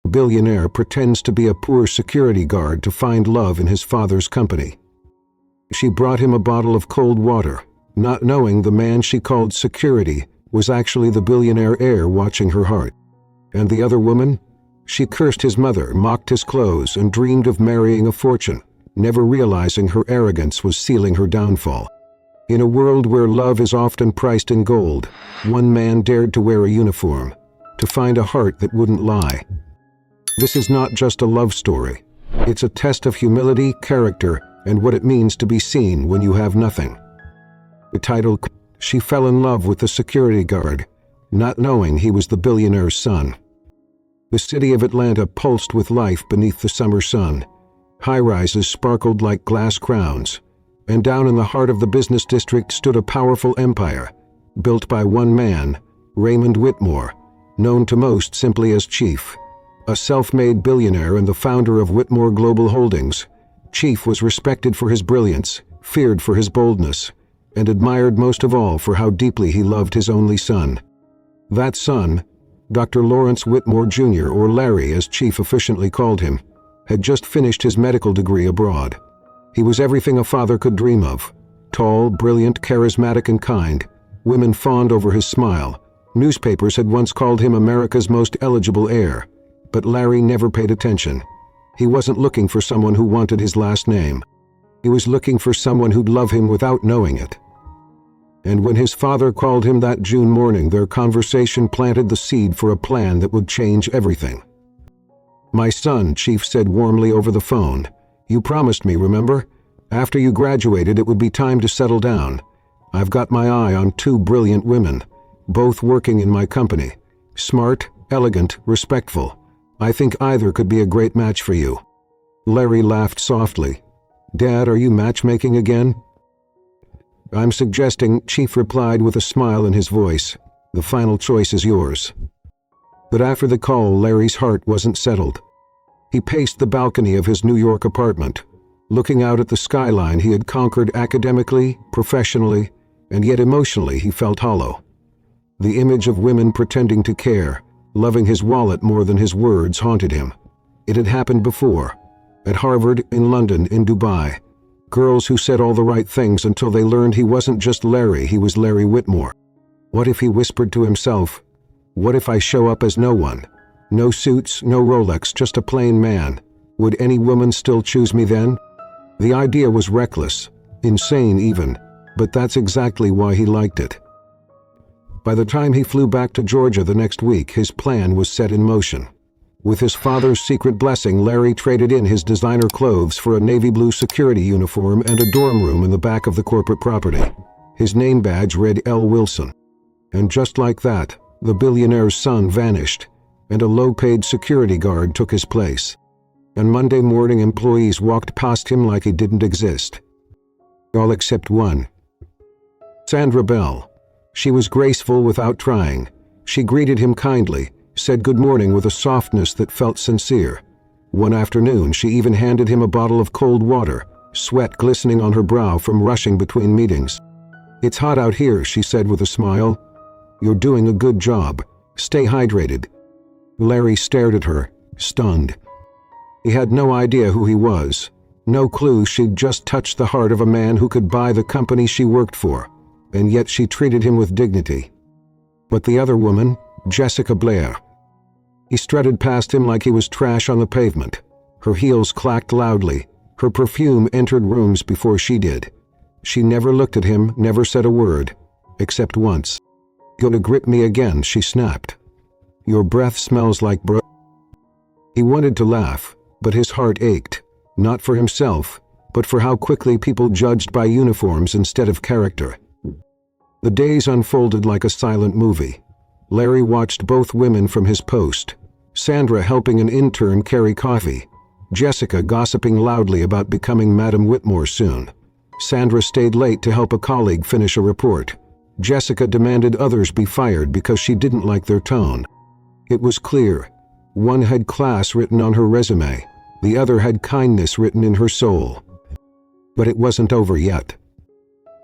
Billionaire pretends to be a poor security guard to find love in his father's company. She brought him a bottle of cold water, not knowing the man she called security was actually the billionaire heir watching her heart. And the other woman? She cursed his mother, mocked his clothes, and dreamed of marrying a fortune, never realizing her arrogance was sealing her downfall. In a world where love is often priced in gold, one man dared to wear a uniform, to find a heart that wouldn't lie. This is not just a love story. It's a test of humility, character, and what it means to be seen when you have nothing. The title: She fell in love with the security guard, not knowing he was the billionaire's son. The city of Atlanta pulsed with life beneath the summer sun. High-rises sparkled like glass crowns, and down in the heart of the business district stood a powerful empire, built by one man, Raymond Whitmore, known to most simply as Chief. A self-made billionaire and the founder of Whitmore Global Holdings, Chief was respected for his brilliance, feared for his boldness, and admired most of all for how deeply he loved his only son. That son, Dr. Lawrence Whitmore Jr., or Larry as Chief efficiently called him, had just finished his medical degree abroad. He was everything a father could dream of: tall, brilliant, charismatic, and kind. Women fawned over his smile. Newspapers had once called him America's most eligible heir. But Larry never paid attention. He wasn't looking for someone who wanted his last name. He was looking for someone who'd love him without knowing it. And when his father called him that June morning, their conversation planted the seed for a plan that would change everything. "My son," Chief said warmly over the phone, "you promised me, remember? After you graduated, it would be time to settle down. I've got my eye on two brilliant women, both working in my company. Smart, elegant, respectful. I think either could be a great match for you." Larry laughed softly. "Dad, are you matchmaking again?" "I'm suggesting," Chief replied with a smile in his voice. "The final choice is yours." But after the call, Larry's heart wasn't settled. He paced the balcony of his New York apartment, looking out at the skyline he had conquered academically, professionally, and yet emotionally he felt hollow. The image of women pretending to care, loving his wallet more than his words, haunted him. It had happened before. At Harvard, in London, in Dubai. Girls who said all the right things until they learned he wasn't just Larry, he was Larry Whitmore. What if he whispered to himself, "What if I show up as no one? No suits, no Rolex, just a plain man. Would any woman still choose me then?" The idea was reckless, insane even, but that's exactly why he liked it. By the time he flew back to Georgia the next week, his plan was set in motion. With his father's secret blessing, Larry traded in his designer clothes for a navy blue security uniform and a dorm room in the back of the corporate property. His name badge read L. Wilson. And just like that, the billionaire's son vanished, and a low-paid security guard took his place. On Monday morning, employees walked past him like he didn't exist. All except one. Sandra Bell. She was graceful without trying. She greeted him kindly, said good morning with a softness that felt sincere. One afternoon, she even handed him a bottle of cold water, sweat glistening on her brow from rushing between meetings. "It's hot out here," she said with a smile. "You're doing a good job. Stay hydrated." Larry stared at her, stunned. He had no idea who he was, no clue she'd just touched the heart of a man who could buy the company she worked for, and yet she treated him with dignity. But the other woman, Jessica Blair. He strutted past him like he was trash on the pavement. Her heels clacked loudly. Her perfume entered rooms before she did. She never looked at him, never said a word, except once. "Gonna grip me again," she snapped. "Your breath smells like bro." He wanted to laugh, but his heart ached, not for himself, but for how quickly people judged by uniforms instead of character. The days unfolded like a silent movie. Larry watched both women from his post. Sandra helping an intern carry coffee. Jessica gossiping loudly about becoming Madam Whitmore soon. Sandra stayed late to help a colleague finish a report. Jessica demanded others be fired because she didn't like their tone. It was clear. One had class written on her resume. The other had kindness written in her soul. But it wasn't over yet.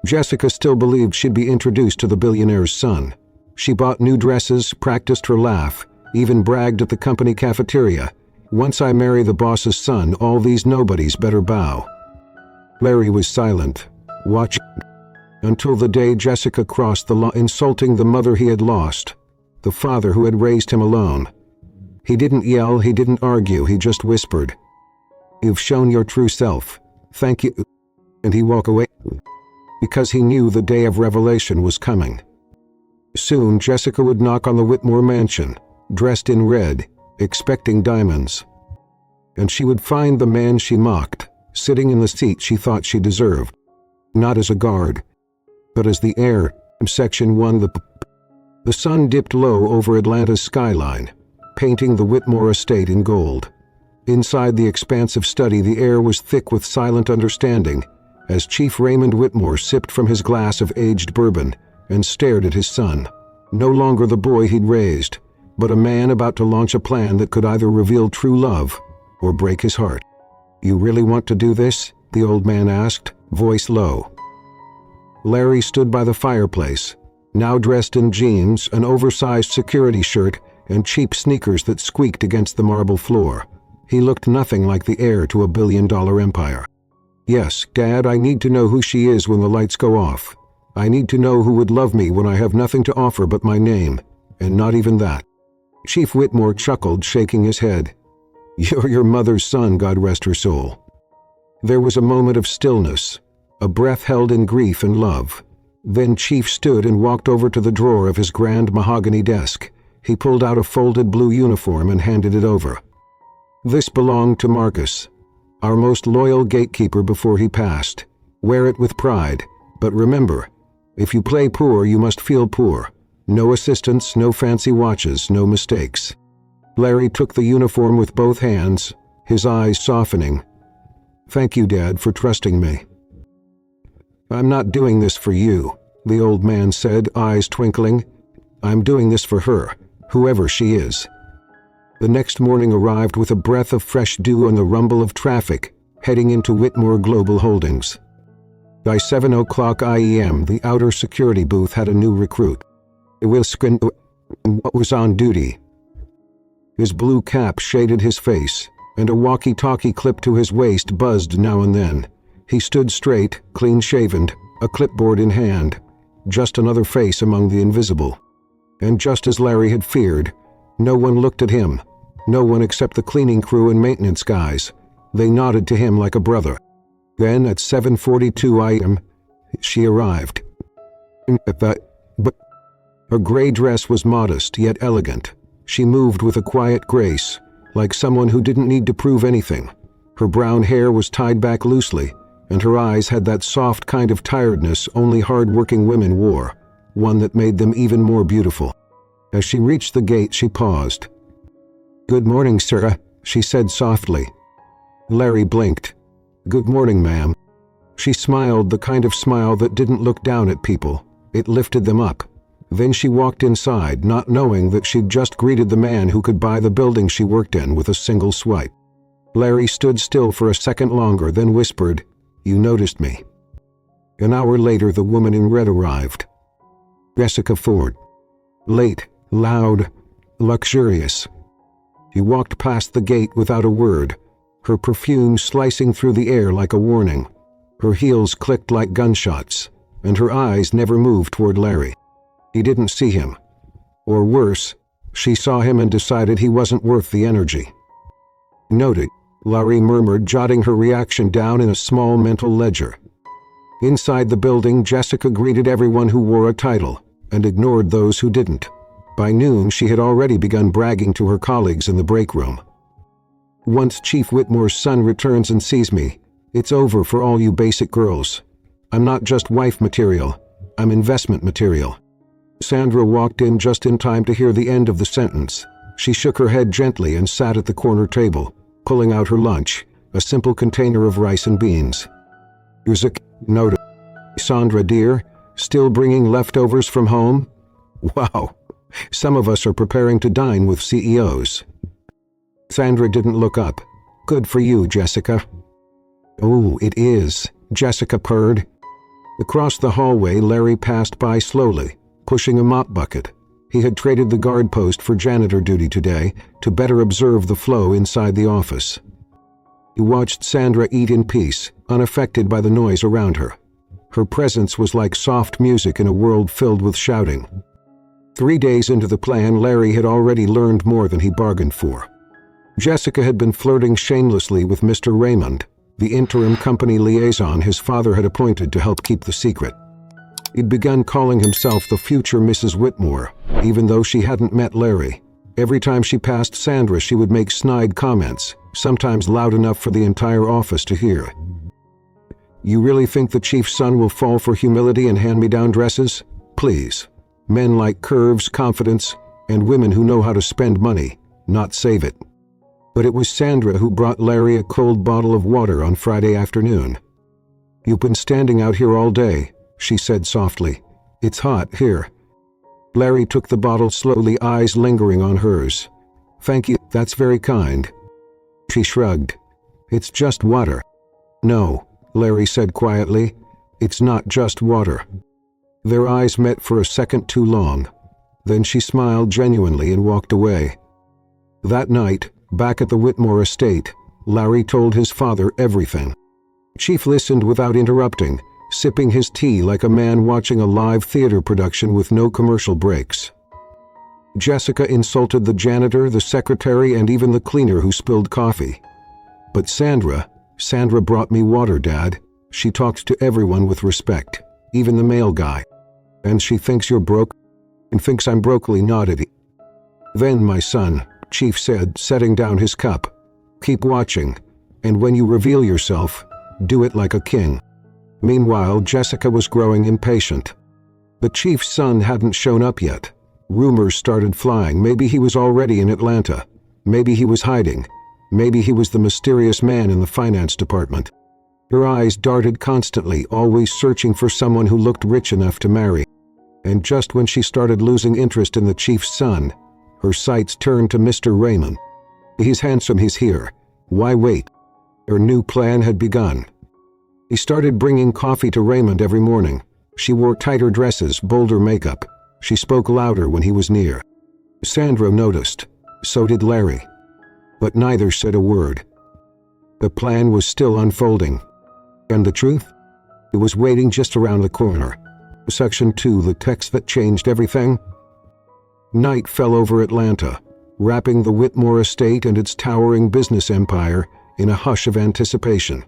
Jessica still believed she'd be introduced to the billionaire's son. She bought new dresses, practiced her laugh, Even bragged at the company cafeteria. Once I marry the boss's son, all these nobodies better bow. Larry was silent, watching, until the day Jessica crossed the line, insulting the mother he had lost, the father who had raised him alone. He didn't yell, he didn't argue, he just whispered, "You've shown your true self. Thank you." And he walked away, because he knew the day of revelation was coming. Soon Jessica would knock on the Whitmore mansion, dressed in red, expecting diamonds. And she would find the man she mocked, sitting in the seat she thought she deserved. Not as a guard, but as the heir. Section 1. The sun dipped low over Atlanta's skyline, painting the Whitmore estate in gold. Inside the expansive study, the air was thick with silent understanding, as Chief Raymond Whitmore sipped from his glass of aged bourbon and stared at his son. No longer the boy he'd raised, but a man about to launch a plan that could either reveal true love or break his heart. "You really want to do this?" the old man asked, voice low. Larry stood by the fireplace, now dressed in jeans, an oversized security shirt, and cheap sneakers that squeaked against the marble floor. He looked nothing like the heir to a billion-dollar empire. "Yes, Dad, I need to know who she is when the lights go off. I need to know who would love me when I have nothing to offer but my name, and not even that." Chief Whitmore chuckled, shaking his head. "You're your mother's son, God rest her soul." There was a moment of stillness, a breath held in grief and love. Then Chief stood and walked over to the drawer of his grand mahogany desk. He pulled out a folded blue uniform and handed it over. "This belonged to Marcus, our most loyal gatekeeper before he passed. Wear it with pride, but remember, if you play poor, you must feel poor. No assistants, no fancy watches, no mistakes." Larry took the uniform with both hands, his eyes softening. "Thank you, Dad, for trusting me." "I'm not doing this for you," the old man said, eyes twinkling. "I'm doing this for her, whoever she is." The next morning arrived with a breath of fresh dew and the rumble of traffic, heading into Whitmore Global Holdings. By 7:00 IEM, the outer security booth had a new recruit. Wilskin was on duty. His blue cap shaded his face, and a walkie-talkie clipped to his waist buzzed now and then. He stood straight, clean-shaven, a clipboard in hand, just another face among the invisible. And just as Larry had feared, no one looked at him, no one except the cleaning crew and maintenance guys. They nodded to him like a brother. Then, at 7:42 IM, she arrived. But her gray dress was modest yet elegant. She moved with a quiet grace, like someone who didn't need to prove anything. Her brown hair was tied back loosely, and her eyes had that soft kind of tiredness only hard-working women wore, one that made them even more beautiful. As she reached the gate, she paused. "Good morning, sir," she said softly. Larry blinked. "Good morning, ma'am." She smiled, the kind of smile that didn't look down at people. It lifted them up. Then she walked inside, not knowing that she'd just greeted the man who could buy the building she worked in with a single swipe. Larry stood still for a second longer, then whispered, "You noticed me." An hour later, the woman in red arrived. Jessica Ford. Late, loud, luxurious. She walked past the gate without a word, her perfume slicing through the air like a warning. Her heels clicked like gunshots, and her eyes never moved toward Larry. He didn't see him. Or worse, she saw him and decided he wasn't worth the energy. "Noted," Larry murmured, jotting her reaction down in a small mental ledger. Inside the building, Jessica greeted everyone who wore a title and ignored those who didn't. By noon, she had already begun bragging to her colleagues in the break room. "Once Chief Whitmore's son returns and sees me, it's over for all you basic girls. I'm not just wife material, I'm investment material." Sandra walked in just in time to hear the end of the sentence. She shook her head gently and sat at the corner table, pulling out her lunch, a simple container of rice and beans. "Here's a note. Sandra, dear, still bringing leftovers from home? Wow, some of us are preparing to dine with CEOs." Sandra didn't look up. "Good for you, Jessica." "Oh, it is," Jessica purred. Across the hallway, Larry passed by slowly, pushing a mop bucket. He had traded the guard post for janitor duty today to better observe the flow inside the office. He watched Sandra eat in peace, unaffected by the noise around her. Her presence was like soft music in a world filled with shouting. 3 days into the plan, Larry had already learned more than he bargained for. Jessica had been flirting shamelessly with Mr. Raymond, the interim company liaison his father had appointed to help keep the secret. He'd begun calling himself the future Mrs. Whitmore, even though she hadn't met Larry. Every time she passed Sandra, she would make snide comments, sometimes loud enough for the entire office to hear. "You really think the chief's son will fall for humility and hand-me-down dresses? Please. Men like curves, confidence, and women who know how to spend money, not save it." But it was Sandra who brought Larry a cold bottle of water on Friday afternoon. "You've been standing out here all day," she said softly. "It's hot here." Larry took the bottle slowly, eyes lingering on hers. "Thank you, that's very kind." She shrugged. "It's just water." "No," Larry said quietly. "It's not just water." Their eyes met for a second too long. Then she smiled genuinely and walked away. That night, back at the Whitmore estate, Larry told his father everything. Chief listened without interrupting, sipping his tea like a man watching a live theater production with no commercial breaks. Jessica insulted the janitor, the secretary, and even the cleaner who spilled coffee. But Sandra brought me water, Dad. She talked to everyone with respect, even the mail guy. And she thinks you're broke? And thinks I'm brokely nodded. "Then, my son," Chief said, setting down his cup, "keep watching, and when you reveal yourself, do it like a king." Meanwhile, Jessica was growing impatient. The chief's son hadn't shown up yet. Rumors started flying. Maybe he was already in Atlanta. Maybe he was hiding. Maybe he was the mysterious man in the finance department. Her eyes darted constantly, always searching for someone who looked rich enough to marry. And just when she started losing interest in the chief's son, her sights turned to Mr. Raymond. "He's handsome, he's here. Why wait?" Her new plan had begun. He started bringing coffee to Raymond every morning. She wore tighter dresses, bolder makeup. She spoke louder when he was near. Sandra noticed. So did Larry. But neither said a word. The plan was still unfolding. And the truth? It was waiting just around the corner. Section 2, the text that changed everything. Night fell over Atlanta, wrapping the Whitmore estate and its towering business empire in a hush of anticipation.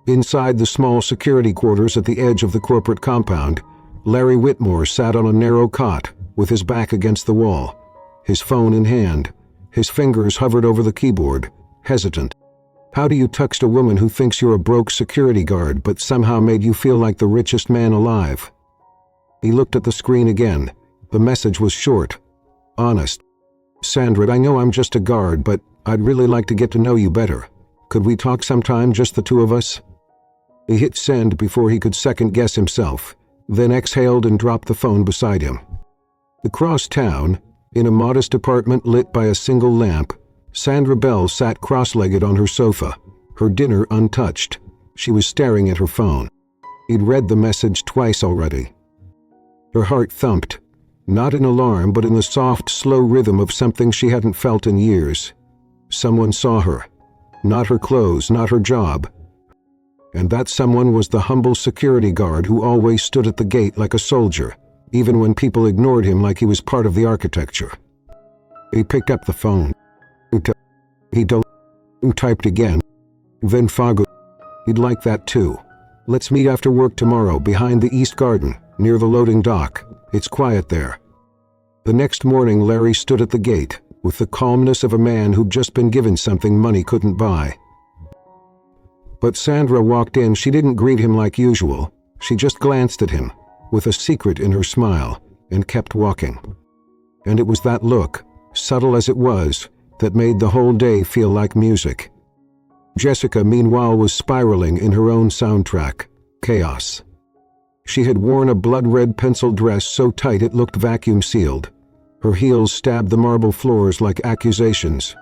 Inside the small security quarters at the edge of the corporate compound, Larry Whitmore sat on a narrow cot with his back against the wall, his phone in hand. His fingers hovered over the keyboard, hesitant. How do you text a woman who thinks you're a broke security guard but somehow made you feel like the richest man alive? He looked at the screen again. The message was short, honest. "Sandra, I know I'm just a guard, but I'd really like to get to know you better. Could we talk sometime, just the two of us?" He hit send before he could second-guess himself, then exhaled and dropped the phone beside him. Across town, in a modest apartment lit by a single lamp, Sandra Bell sat cross-legged on her sofa, her dinner untouched. She was staring at her phone. He'd read the message twice already. Her heart thumped, not in alarm but in the soft, slow rhythm of something she hadn't felt in years. Someone saw her. Not her clothes, not her job. And that someone was the humble security guard who always stood at the gate like a soldier, even when people ignored him like he was part of the architecture. He picked up the phone. He typed again. Then Fago. He'd like that too. "Let's meet after work tomorrow behind the East Garden, near the loading dock. It's quiet there." The next morning, Larry stood at the gate, with the calmness of a man who'd just been given something money couldn't buy. But Sandra walked in. She didn't greet him like usual. She just glanced at him, with a secret in her smile, and kept walking. And it was that look, subtle as it was, that made the whole day feel like music. Jessica, meanwhile, was spiraling in her own soundtrack, chaos. She had worn a blood-red pencil dress so tight it looked vacuum-sealed. Her heels stabbed the marble floors like accusations.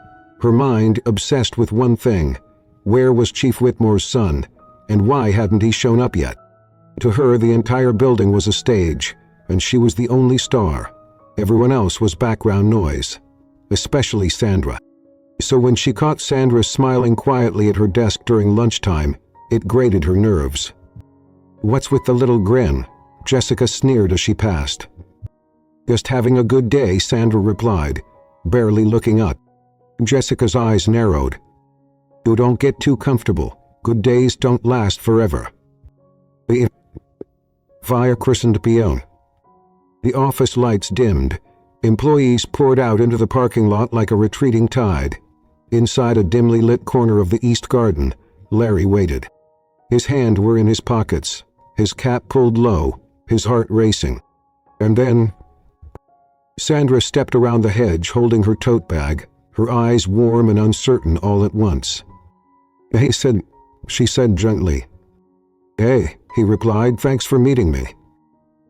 Her mind obsessed with one thing. Where was Chief Whitmore's son, and why hadn't he shown up yet? To her, the entire building was a stage, and she was the only star. Everyone else was background noise, especially Sandra. So when she caught Sandra smiling quietly at her desk during lunchtime, it grated her nerves. "What's with the little grin?" Jessica sneered as she passed. "Just having a good day," Sandra replied, barely looking up. Jessica's eyes narrowed. "You don't get too comfortable. Good days don't last forever." Via christened peon. The office lights dimmed. Employees poured out into the parking lot like a retreating tide. Inside a dimly lit corner of the East Garden, Larry waited. His hands were in his pockets, his cap pulled low, his heart racing. And then Sandra stepped around the hedge holding her tote bag, her eyes warm and uncertain all at once. "Hey," she said gently. "Hey," he replied, "thanks for meeting me."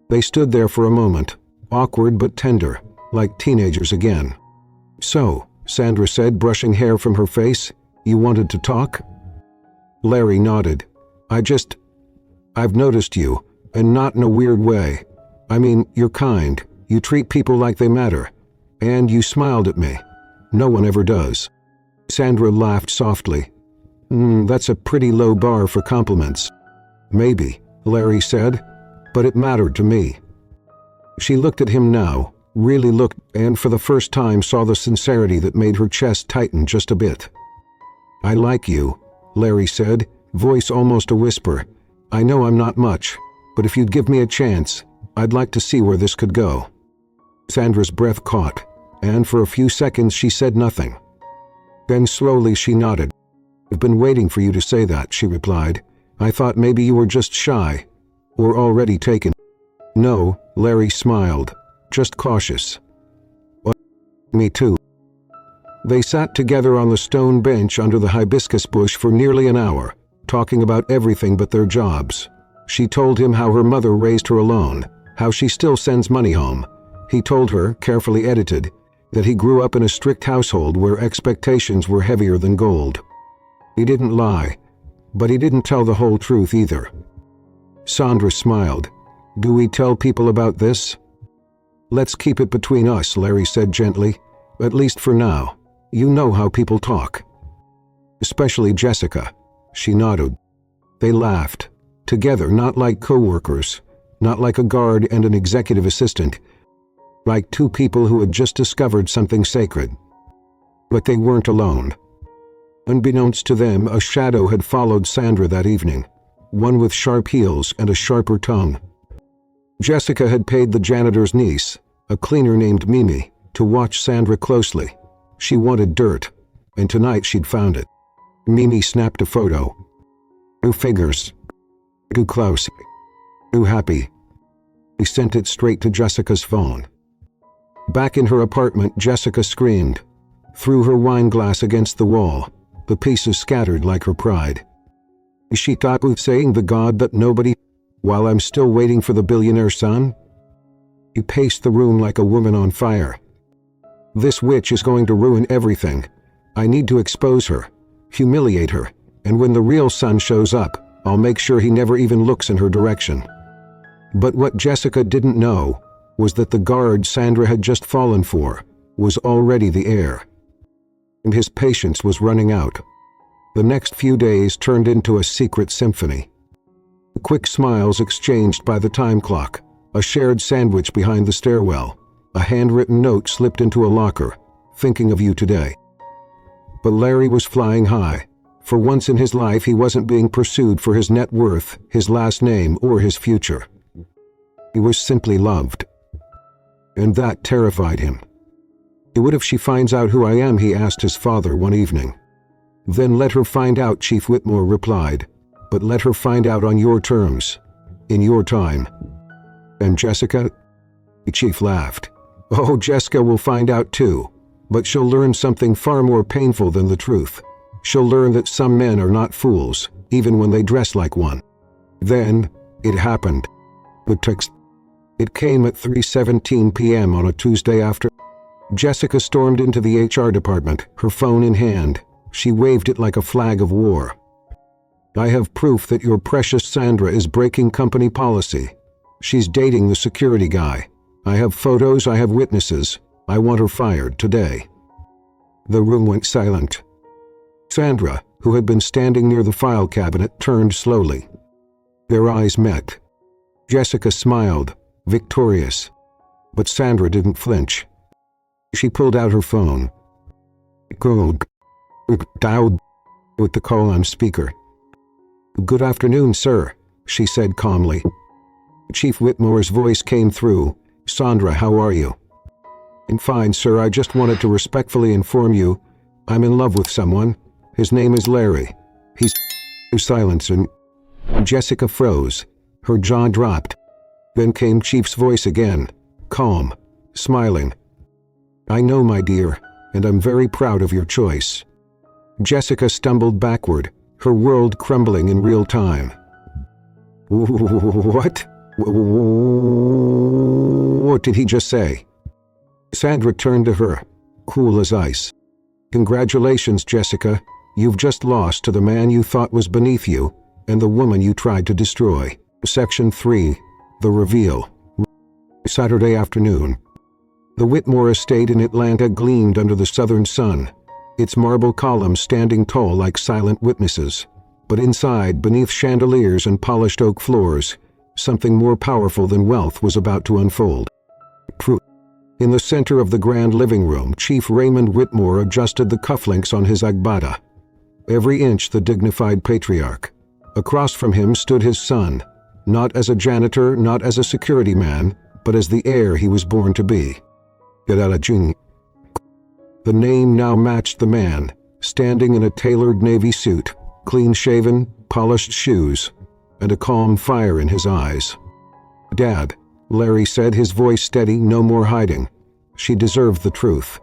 They stood there for a moment, awkward but tender, like teenagers again. "So," Sandra said, brushing hair from her face, "you wanted to talk?" Larry nodded. I've noticed you, and not in a weird way. I mean, you're kind, you treat people like they matter, and you smiled at me. No one ever does." Sandra laughed softly. That's a pretty low bar for compliments." "Maybe," Larry said, "but it mattered to me." She looked at him now, really looked, and for the first time saw the sincerity that made her chest tighten just a bit. "I like you," Larry said, voice almost a whisper. "I know I'm not much, but if you'd give me a chance, I'd like to see where this could go." Sandra's breath caught, and for a few seconds she said nothing. Then slowly she nodded. "I've been waiting for you to say that," she replied. "I thought maybe you were just shy, or already taken." "No," Larry smiled, "just cautious." "Well, me too." They sat together on the stone bench under the hibiscus bush for nearly an hour, talking about everything but their jobs. She told him how her mother raised her alone, how she still sends money home. He told her, carefully edited, that he grew up in a strict household where expectations were heavier than gold. He didn't lie, but he didn't tell the whole truth either. Sandra smiled. "Do we tell people about this?" "Let's keep it between us," Larry said gently. "At least for now. You know how people talk." "Especially Jessica." She nodded. They laughed, together, not like co-workers, not like a guard and an executive assistant, like two people who had just discovered something sacred. But they weren't alone. Unbeknownst to them, a shadow had followed Sandra that evening, one with sharp heels and a sharper tongue. Jessica had paid the janitor's niece, a cleaner named Mimi, to watch Sandra closely. She wanted dirt, and tonight she'd found it. Mimi snapped a photo. "Too figures. Too close. Too happy." He sent it straight to Jessica's phone. Back in her apartment, Jessica screamed, threw her wine glass against the wall, the pieces scattered like her pride. She thought with saying the God that nobody, while I'm still waiting for the billionaire son? He paced the room like a woman on fire. "This witch is going to ruin everything. I need to expose her, humiliate her, and when the real son shows up, I'll make sure he never even looks in her direction." But what Jessica didn't know was that the guard Sandra had just fallen for was already the heir. And his patience was running out. The next few days turned into a secret symphony. Quick smiles exchanged by the time clock, a shared sandwich behind the stairwell, a handwritten note slipped into a locker, "Thinking of you today." But Larry was flying high. For once in his life he wasn't being pursued for his net worth, his last name, or his future. He was simply loved. And that terrified him. "What if she finds out who I am?" he asked his father one evening. "Then let her find out," Chief Whitmore replied. "But let her find out on your terms, in your time." "And Jessica?" The chief laughed. "Oh, Jessica will find out too, but she'll learn something far more painful than the truth. She'll learn that some men are not fools, even when they dress like one." Then, it happened. The text. It came at 3:17 p.m. on a Tuesday afternoon. Jessica stormed into the HR department, her phone in hand. She waved it like a flag of war. "I have proof that your precious Sandra is breaking company policy. She's dating the security guy. I have photos, I have witnesses. I want her fired today." The room went silent. Sandra, who had been standing near the file cabinet, turned slowly. Their eyes met. Jessica smiled, victorious. But Sandra didn't flinch. She pulled out her phone. Dialed with the call on speaker. "Good afternoon, sir," she said calmly. Chief Whitmore's voice came through. "Sandra, how are you?" "I'm fine, sir. I just wanted to respectfully inform you I'm in love with someone. His name is Larry. He's..." Silence, and Jessica froze. Her jaw dropped. Then came Chief's voice again, calm, smiling. "I know, my dear, and I'm very proud of your choice." Jessica stumbled backward, her world crumbling in real time. "What? What did he just say?" Sandra turned to her, cool as ice. "Congratulations, Jessica. You've just lost to the man you thought was beneath you and the woman you tried to destroy." Section 3. The Reveal. Saturday afternoon. The Whitmore estate in Atlanta gleamed under the southern sun, its marble columns standing tall like silent witnesses. But inside, beneath chandeliers and polished oak floors, something more powerful than wealth was about to unfold. In the center of the grand living room, Chief Raymond Whitmore adjusted the cufflinks on his agbada. Every inch the dignified patriarch. Across from him stood his son, not as a janitor, not as a security man, but as the heir he was born to be. The name now matched the man, standing in a tailored navy suit, clean-shaven, polished shoes, and a calm fire in his eyes. "Dad," Larry said, his voice steady, no more hiding. "She deserved the truth."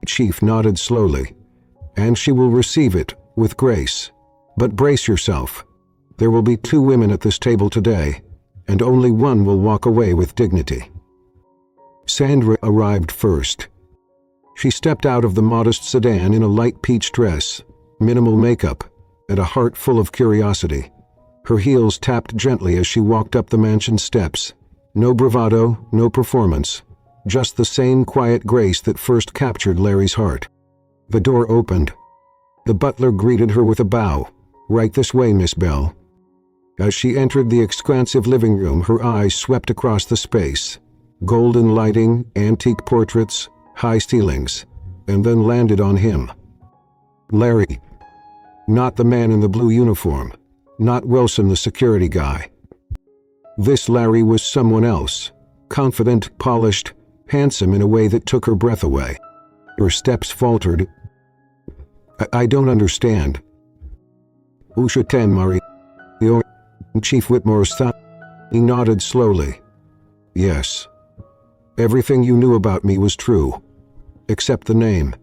Chief nodded slowly. "And she will receive it with grace. But brace yourself. There will be 2 women at this table today, and only one will walk away with dignity." Sandra arrived first. She stepped out of the modest sedan in a light peach dress, minimal makeup, and a heart full of curiosity. Her heels tapped gently as she walked up the mansion steps. No bravado, no performance, just the same quiet grace that first captured Larry's heart. The door opened. The butler greeted her with a bow. "Right this way, Miss Bell." As she entered the expansive living room, her eyes swept across the space. Golden lighting, antique portraits, high ceilings, and then landed on him. Larry. Not the man in the blue uniform. Not Wilson, the security guy. This Larry was someone else. Confident, polished, handsome in a way that took her breath away. Her steps faltered. I don't understand." "Usha ten, Mari." Chief Whitmore stopped. He nodded slowly. "Yes. Everything you knew about me was true. Except the name.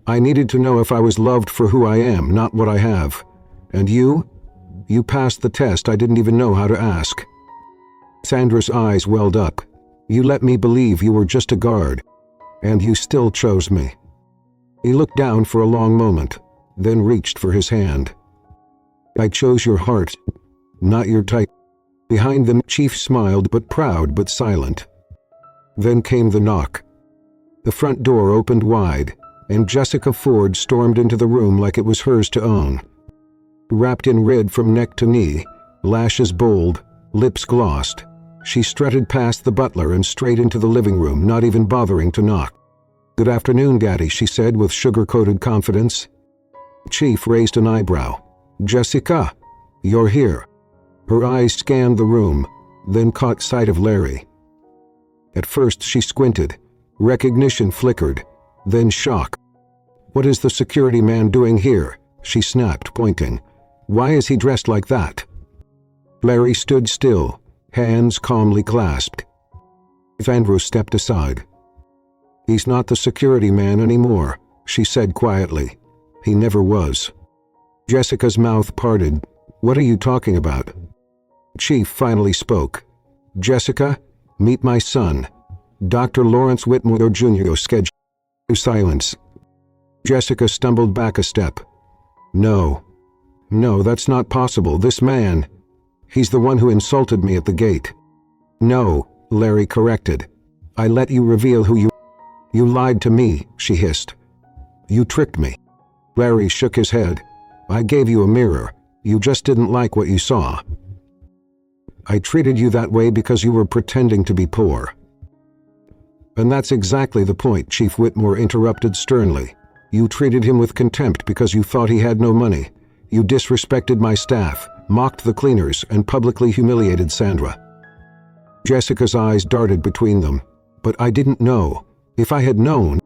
I needed to know if I was loved for who I am, not what I have. And you? You passed the test I didn't even know how to ask." Sandra's eyes welled up. "You let me believe you were just a guard. And you still chose me." He looked down for a long moment, then reached for his hand. "I chose your heart, not your type." Behind them, Chief smiled, but proud but silent. Then came the knock. The front door opened wide, and Jessica Ford stormed into the room like it was hers to own. Wrapped in red from neck to knee, lashes bold, lips glossed, she strutted past the butler and straight into the living room, not even bothering to knock. "Good afternoon, Daddy," she said with sugar-coated confidence. Chief raised an eyebrow. "Jessica, you're here." Her eyes scanned the room, then caught sight of Larry. At first she squinted. Recognition flickered, then shock. "What is the security man doing here?" she snapped, pointing. "Why is he dressed like that?" Larry stood still, hands calmly clasped. Sandra stepped aside. "He's not the security man anymore," she said quietly. "He never was." Jessica's mouth parted. "What are you talking about?" Chief finally spoke. "Jessica, meet my son, Dr. Lawrence Whitmore Jr. Schedule." Silence. Jessica stumbled back a step. No, that's not possible. This man, he's the one who insulted me at the gate." "No," Larry corrected. I let you reveal who you... You lied to me, she hissed. You tricked me. Larry shook his head. I gave you a mirror. You just didn't like what you saw. I treated you that way because you were pretending to be poor. And that's exactly the point, Chief Whitmore interrupted sternly. You treated him with contempt because you thought he had no money. You disrespected my staff, mocked the cleaners, and publicly humiliated Sandra. Jessica's eyes darted between them. But I didn't know. If I had known...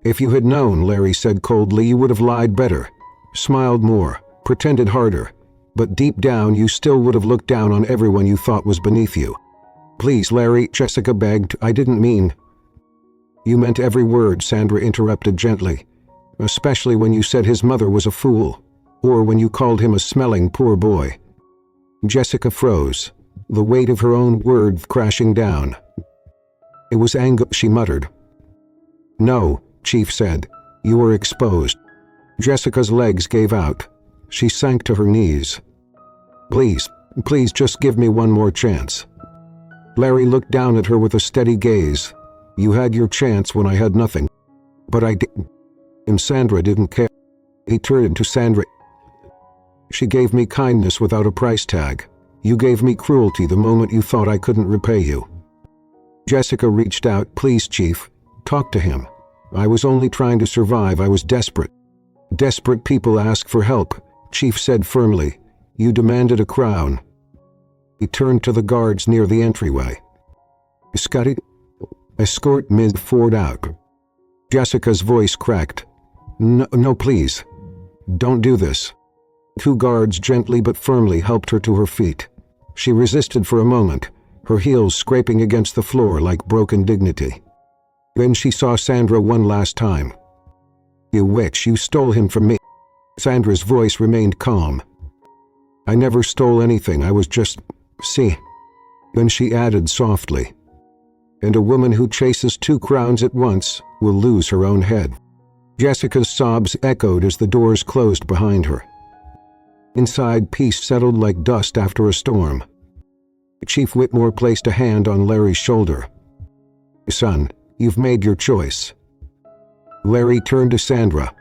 If you had known, Larry said coldly, you would have lied better, smiled more, pretended harder. But deep down, you still would have looked down on everyone you thought was beneath you. Please, Larry, Jessica begged, I didn't mean... You meant every word, Sandra interrupted gently. Especially when you said his mother was a fool, or when you called him a smelling poor boy. Jessica froze, the weight of her own words crashing down. It was anger, she muttered. No, Chief said. You were exposed. Jessica's legs gave out. She sank to her knees. Please just give me one more chance. Larry looked down at her with a steady gaze. You had your chance when I had nothing. But I didn't. And Sandra didn't care. He turned to Sandra. She gave me kindness without a price tag. You gave me cruelty the moment you thought I couldn't repay you. Jessica reached out. Please, Chief, talk to him. I was only trying to survive. I was desperate. Desperate people ask for help, Chief said firmly. You demanded a crown. He turned to the guards near the entryway. Scotty, escort Ms. Ford out. Jessica's voice cracked. No, please. Don't do this. Two guards gently but firmly helped her to her feet. She resisted for a moment, her heels scraping against the floor like broken dignity. Then she saw Sandra one last time. You witch, you stole him from me. Sandra's voice remained calm. I never stole anything, I was just... See. Then she added softly. And a woman who chases two crowns at once will lose her own head. Jessica's sobs echoed as the doors closed behind her. Inside, peace settled like dust after a storm. Chief Whitmore placed a hand on Larry's shoulder. Son, you've made your choice. Larry turned to Sandra.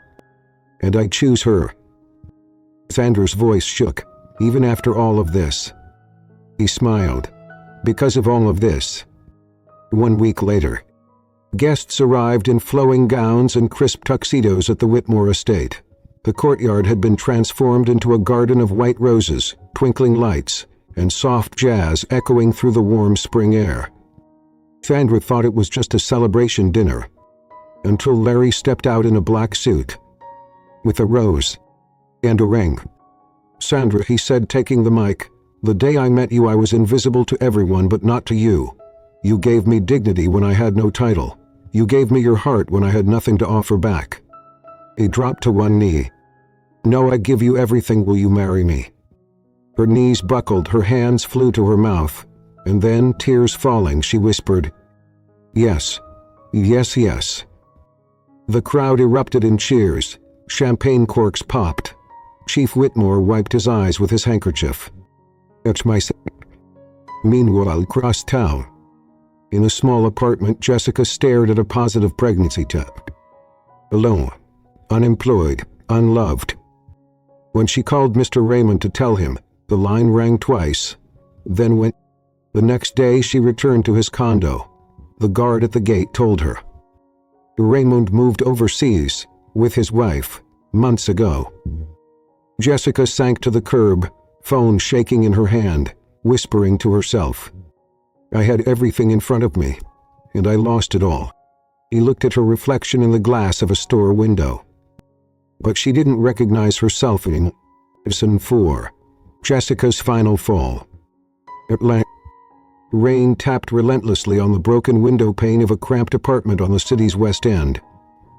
And I choose her. Sandra's voice shook, even after all of this. He smiled. Because of all of this. 1 week later. Guests arrived in flowing gowns and crisp tuxedos at the Whitmore estate. The courtyard had been transformed into a garden of white roses, twinkling lights, and soft jazz echoing through the warm spring air. Sandra thought it was just a celebration dinner, until Larry stepped out in a black suit, with a rose and a ring. Sandra, he said, taking the mic, the day I met you I was invisible to everyone but not to you. You gave me dignity when I had no title. You gave me your heart when I had nothing to offer back. He dropped to one knee. No, I give you everything, will you marry me? Her knees buckled, her hands flew to her mouth, and then, tears falling, she whispered, Yes, yes, yes. The crowd erupted in cheers. Champagne corks popped. Chief Whitmore wiped his eyes with his handkerchief. That's my... Meanwhile, across town. In a small apartment, Jessica stared at a positive pregnancy test. Alone, unemployed, unloved. When she called Mr. Raymond to tell him, the line rang twice. Then went. The next day she returned to his condo. The guard at the gate told her. Raymond moved overseas, with his wife, months ago. Jessica sank to the curb, phone shaking in her hand, whispering to herself. I had everything in front of me, and I lost it all. He looked at her reflection in the glass of a store window. But she didn't recognize herself in Lesson 4, Jessica's final fall. At last, rain tapped relentlessly on the broken window pane of a cramped apartment on the city's west end.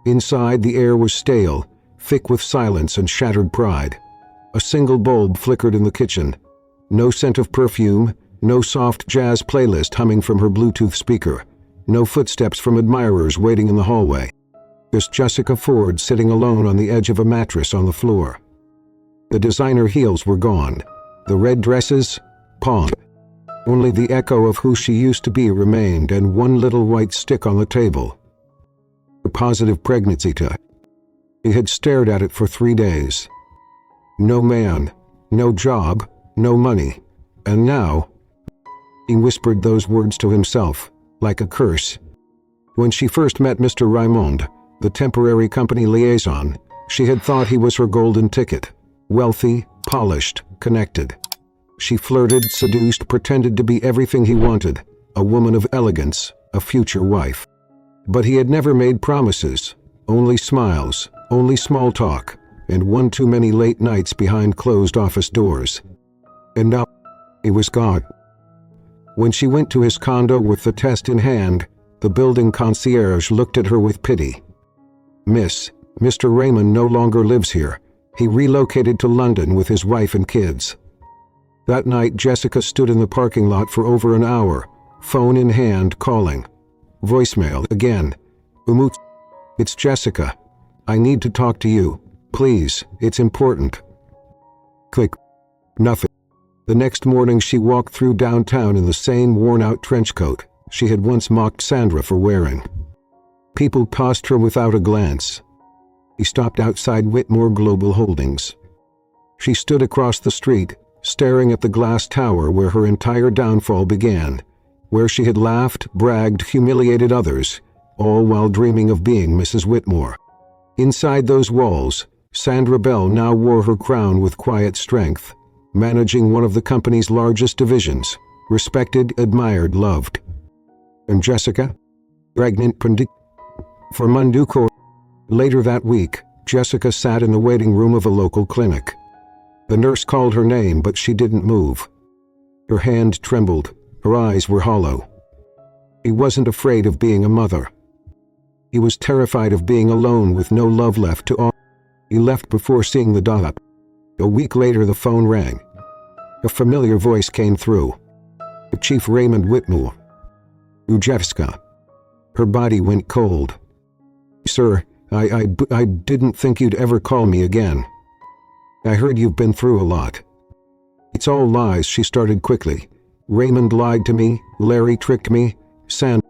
Inside, the air was stale, thick with silence and shattered pride. A single bulb flickered in the kitchen. No scent of perfume, no soft jazz playlist humming from her Bluetooth speaker, no footsteps from admirers waiting in the hallway. Just Jessica Ford sitting alone on the edge of a mattress on the floor. The designer heels were gone. The red dresses, pawned. Only the echo of who she used to be remained, and one little white stick on the table. A positive pregnancy test. He had stared at it for 3 days. No man, no job, no money. And now, he whispered those words to himself, like a curse. When she first met Mr. Raymond, the temporary company liaison, she had thought he was her golden ticket. Wealthy, polished, connected. She flirted, seduced, pretended to be everything he wanted, a woman of elegance, a future wife. But he had never made promises, only smiles, only small talk, and one too many late nights behind closed office doors. And now, he was gone. When she went to his condo with the test in hand, the building concierge looked at her with pity. Mr. Raymond no longer lives here. He relocated to London with his wife and kids. That night, Jessica stood in the parking lot for over an hour, phone in hand, calling. Voicemail again. Umut, it's Jessica. I need to talk to you. Please, it's important. Click. Nothing. The next morning she walked through downtown in the same worn-out trench coat she had once mocked Sandra for wearing. People passed her without a glance. He stopped outside Whitmore Global Holdings. She stood across the street, staring at the glass tower where her entire downfall began, where she had laughed, bragged, humiliated others, all while dreaming of being Mrs. Whitmore. Inside those walls, Sandra Bell now wore her crown with quiet strength, managing one of the company's largest divisions, respected, admired, loved. And Jessica? Pregnant for Munduko. Later that week, Jessica sat in the waiting room of a local clinic. The nurse called her name, but she didn't move. Her hand trembled, her eyes were hollow. He wasn't afraid of being a mother. He was terrified of being alone with no love left to offer. He left before seeing the dot. A week later the phone rang. A familiar voice came through. Chief Raymond Whitmore. Jessica. Her body went cold. Sir, I didn't think you'd ever call me again. I heard you've been through a lot. It's all lies, she started quickly. Raymond lied to me, Larry tricked me, Sandra.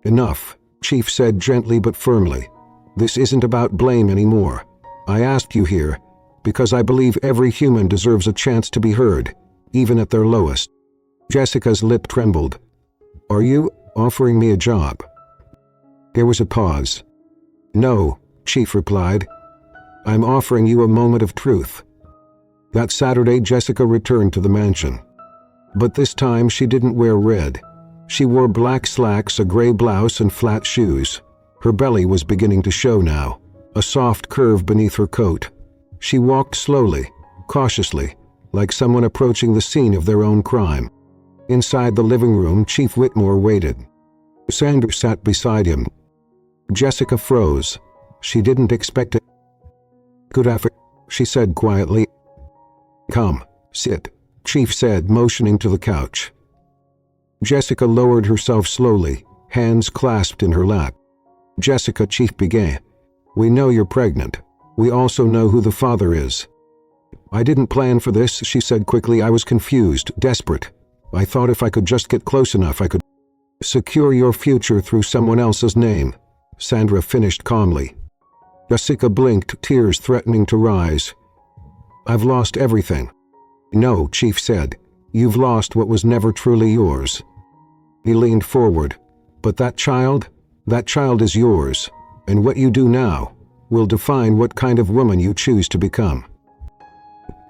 Enough, Chief said gently but firmly. This isn't about blame anymore. I asked you here because I believe every human deserves a chance to be heard, even at their lowest. Jessica's lip trembled. Are you offering me a job? There was a pause. No, Chief replied. I'm offering you a moment of truth. That Saturday, Jessica returned to the mansion. But this time she didn't wear red. She wore black slacks, a gray blouse, and flat shoes. Her belly was beginning to show now, a soft curve beneath her coat. She walked slowly, cautiously, like someone approaching the scene of their own crime. Inside the living room, Chief Whitmore waited. Sandra sat beside him. Jessica froze. She didn't expect it. Good afternoon, she said quietly. Come, sit, Chief said, motioning to the couch. Jessica lowered herself slowly, hands clasped in her lap. Jessica, Chief began. We know you're pregnant. We also know who the father is. I didn't plan for this, she said quickly. I was confused, desperate. I thought if I could just get close enough, I could secure your future through someone else's name, Sandra finished calmly. Jessica blinked, tears threatening to rise. I've lost everything. No, Chief said. You've lost what was never truly yours. He leaned forward. But that child is yours, and what you do now will define what kind of woman you choose to become.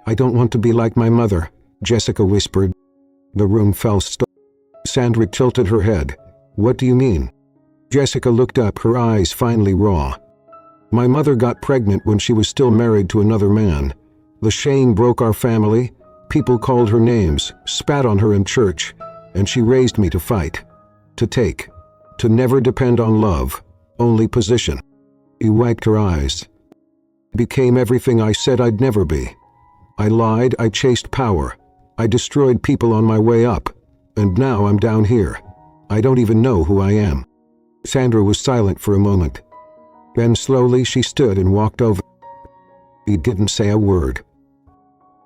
I don't want to be like my mother, Jessica whispered. The room fell still. Sandra tilted her head. What do you mean? Jessica looked up, her eyes finally raw. My mother got pregnant when she was still married to another man. The shame broke our family. People called her names, spat on her in church, and she raised me to fight, to take, to never depend on love, only position. He wiped her eyes. Became everything I said I'd never be. I lied, I chased power. I destroyed people on my way up, and now I'm down here. I don't even know who I am. Sandra was silent for a moment. Then slowly she stood and walked over. He didn't say a word.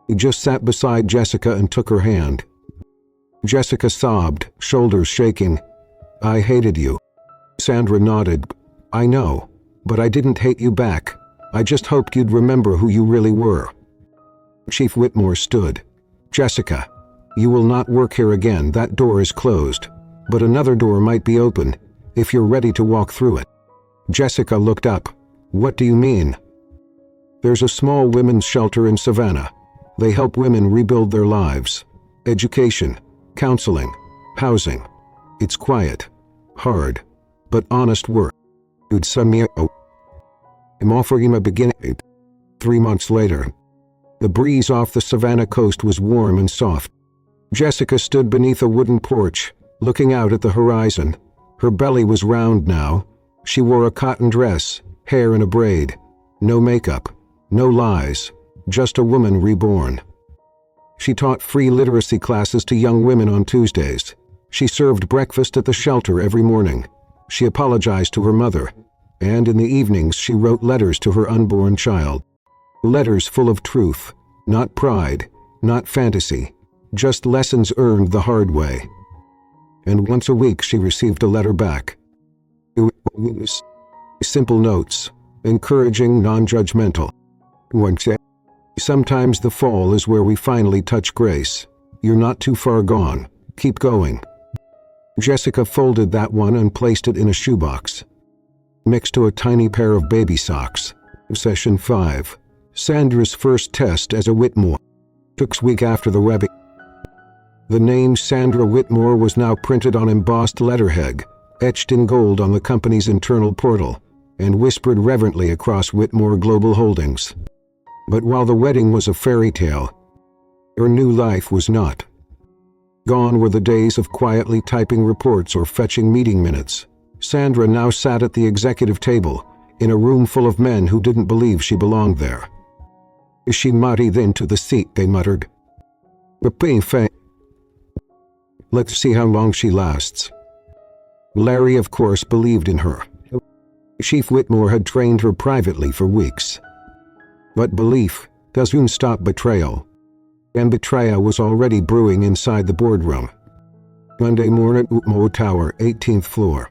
He just sat beside Jessica and took her hand. Jessica sobbed, shoulders shaking. I hated you. Sandra nodded. I know, but I didn't hate you back. I just hoped you'd remember who you really were. Chief Whitmore stood. Jessica, you will not work here again. That door is closed. But another door might be open, if you're ready to walk through it. Jessica looked up. What do you mean? There's a small women's shelter in Savannah. They help women rebuild their lives. Education, counseling, housing. It's quiet, hard, but honest work. I'm offering a beginning. 3 months later. The breeze off the Savannah coast was warm and soft. Jessica stood beneath a wooden porch, looking out at the horizon. Her belly was round now. She wore a cotton dress, hair in a braid. No makeup, no lies, just a woman reborn. She taught free literacy classes to young women on Tuesdays. She served breakfast at the shelter every morning. She apologized to her mother, and in the evenings she wrote letters to her unborn child. Letters full of truth, not pride, not fantasy, just lessons earned the hard way. And once a week she received a letter back. Simple notes, encouraging, non-judgmental. Sometimes the fall is where we finally touch grace. You're not too far gone. Keep going. Jessica folded that one and placed it in a shoebox, next to a tiny pair of baby socks. Session 5. Sandra's first test as a Whitmore. 6 weeks after the wedding. The name Sandra Whitmore was now printed on embossed letterhead, etched in gold on the company's internal portal, and whispered reverently across Whitmore Global Holdings. But while the wedding was a fairy tale, her new life was not. Gone were the days of quietly typing reports or fetching meeting minutes. Sandra now sat at the executive table, in a room full of men who didn't believe she belonged there. Is she married into the seat, they muttered. Let's see how long she lasts. Larry, of course, believed in her. Chief Whitmore had trained her privately for weeks. But belief doesn't stop betrayal. And betrayal was already brewing inside the boardroom. Monday morning, Whitmore Tower, 18th floor.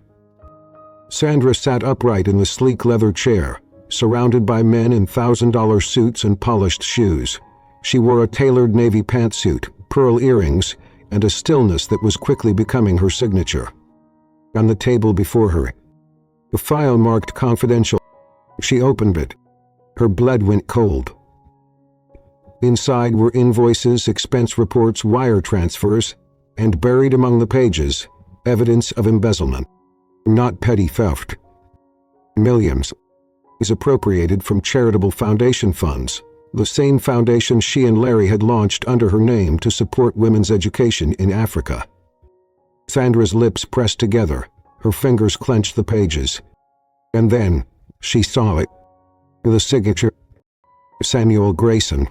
Sandra sat upright in the sleek leather chair, surrounded by men in $1,000 suits and polished shoes. She wore a tailored navy pantsuit, pearl earrings, and a stillness that was quickly becoming her signature. On the table before her, a file marked confidential. She opened it. Her blood went cold. Inside were invoices, expense reports, wire transfers, and buried among the pages, evidence of embezzlement. Not petty theft. Millions is appropriated from charitable foundation funds, the same foundation she and Larry had launched under her name to support women's education in Africa. Sandra's lips pressed together, her fingers clenched the pages. And then, she saw it. The signature, Samuel Grayson,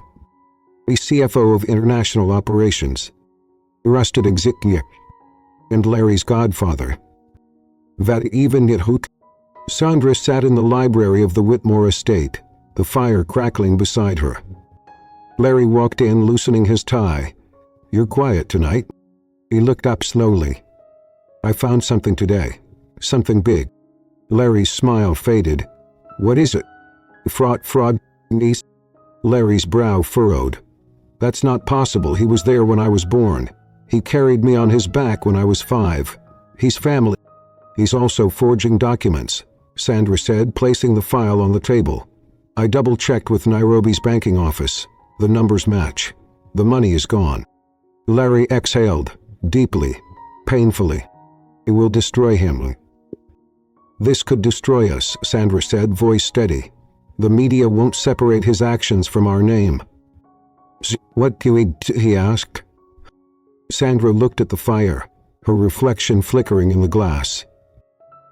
the CFO of International Operations, Rusted Executive, and Larry's godfather. That even it hoot. Sandra sat in the library of the Whitmore estate, the fire crackling beside her. Larry walked in, loosening his tie. You're quiet tonight. He looked up slowly. I found something today. Something big. Larry's smile faded. What is it? Fraud, niece? Larry's brow furrowed. That's not possible. He was there when I was born. He carried me on his back when I was 5. He's family. He's also forging documents, Sandra said, placing the file on the table. I double-checked with Nairobi's banking office. The numbers match. The money is gone. Larry exhaled, deeply, painfully. It will destroy him. This could destroy us, Sandra said, voice steady. The media won't separate his actions from our name. What do we do? He asked. Sandra looked at the fire, her reflection flickering in the glass.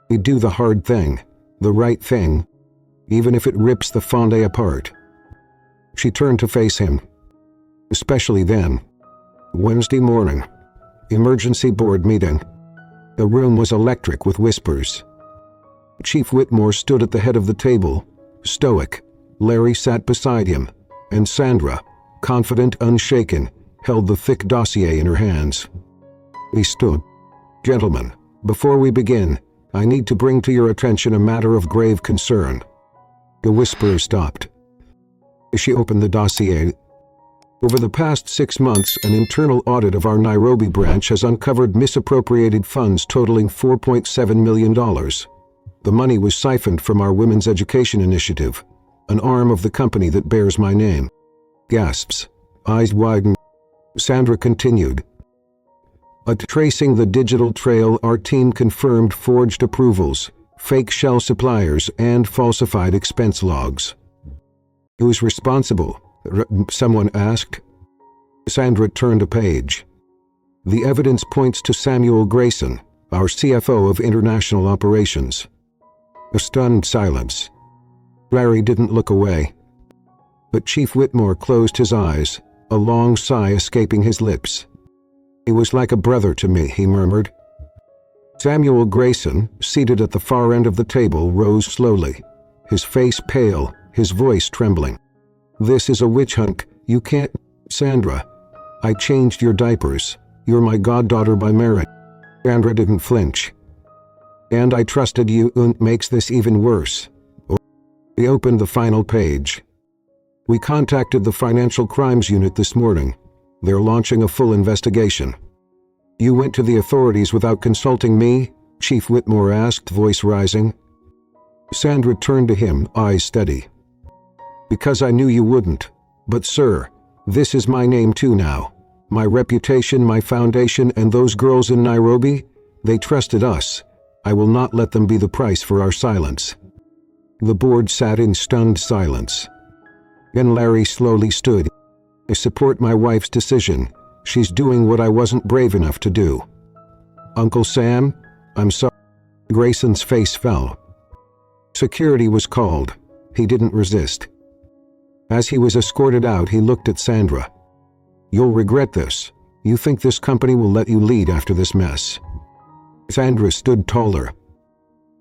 We do the hard thing, the right thing, even if it rips the fondé apart. She turned to face him. Especially then. Wednesday morning. Emergency board meeting. The room was electric with whispers. Chief Whitmore stood at the head of the table, stoic. Larry sat beside him, and Sandra, confident, unshaken, held the thick dossier in her hands. He stood. "Gentlemen, before we begin, I need to bring to your attention a matter of grave concern." The whisperer stopped. She opened the dossier. "Over the past 6 months, an internal audit of our Nairobi branch has uncovered misappropriated funds totaling $4.7 million. The money was siphoned from our Women's Education Initiative, an arm of the company that bears my name." Gasps. Eyes widen. Sandra continued. "Tracing the digital trail, our team confirmed forged approvals, fake shell suppliers, and falsified expense logs." "Who's responsible?" someone asked. Sandra turned a page. "The evidence points to Samuel Grayson, our CFO of International Operations." A stunned silence. Larry didn't look away. But Chief Whitmore closed his eyes, a long sigh escaping his lips. "He was like a brother to me," he murmured. Samuel Grayson, seated at the far end of the table, rose slowly, his face pale, his voice trembling. "This is a witch hunt. You can't—" "Sandra, I changed your diapers. You're my goddaughter by merit." Sandra didn't flinch. "And I trusted you, and makes this even worse." He opened the final page. "We contacted the Financial Crimes Unit this morning. They're launching a full investigation." "You went to the authorities without consulting me?" Chief Whitmore asked, voice rising. Sandra turned to him, eyes steady. "Because I knew you wouldn't. But sir, this is my name too now. My reputation, my foundation, and those girls in Nairobi, they trusted us. I will not let them be the price for our silence." The board sat in stunned silence. Then Larry slowly stood. "I support my wife's decision. She's doing what I wasn't brave enough to do." "Uncle Sam, I'm sorry." Grayson's face fell. Security was called. He didn't resist. As he was escorted out, he looked at Sandra. "You'll regret this. You think this company will let you lead after this mess?" Sandra stood taller.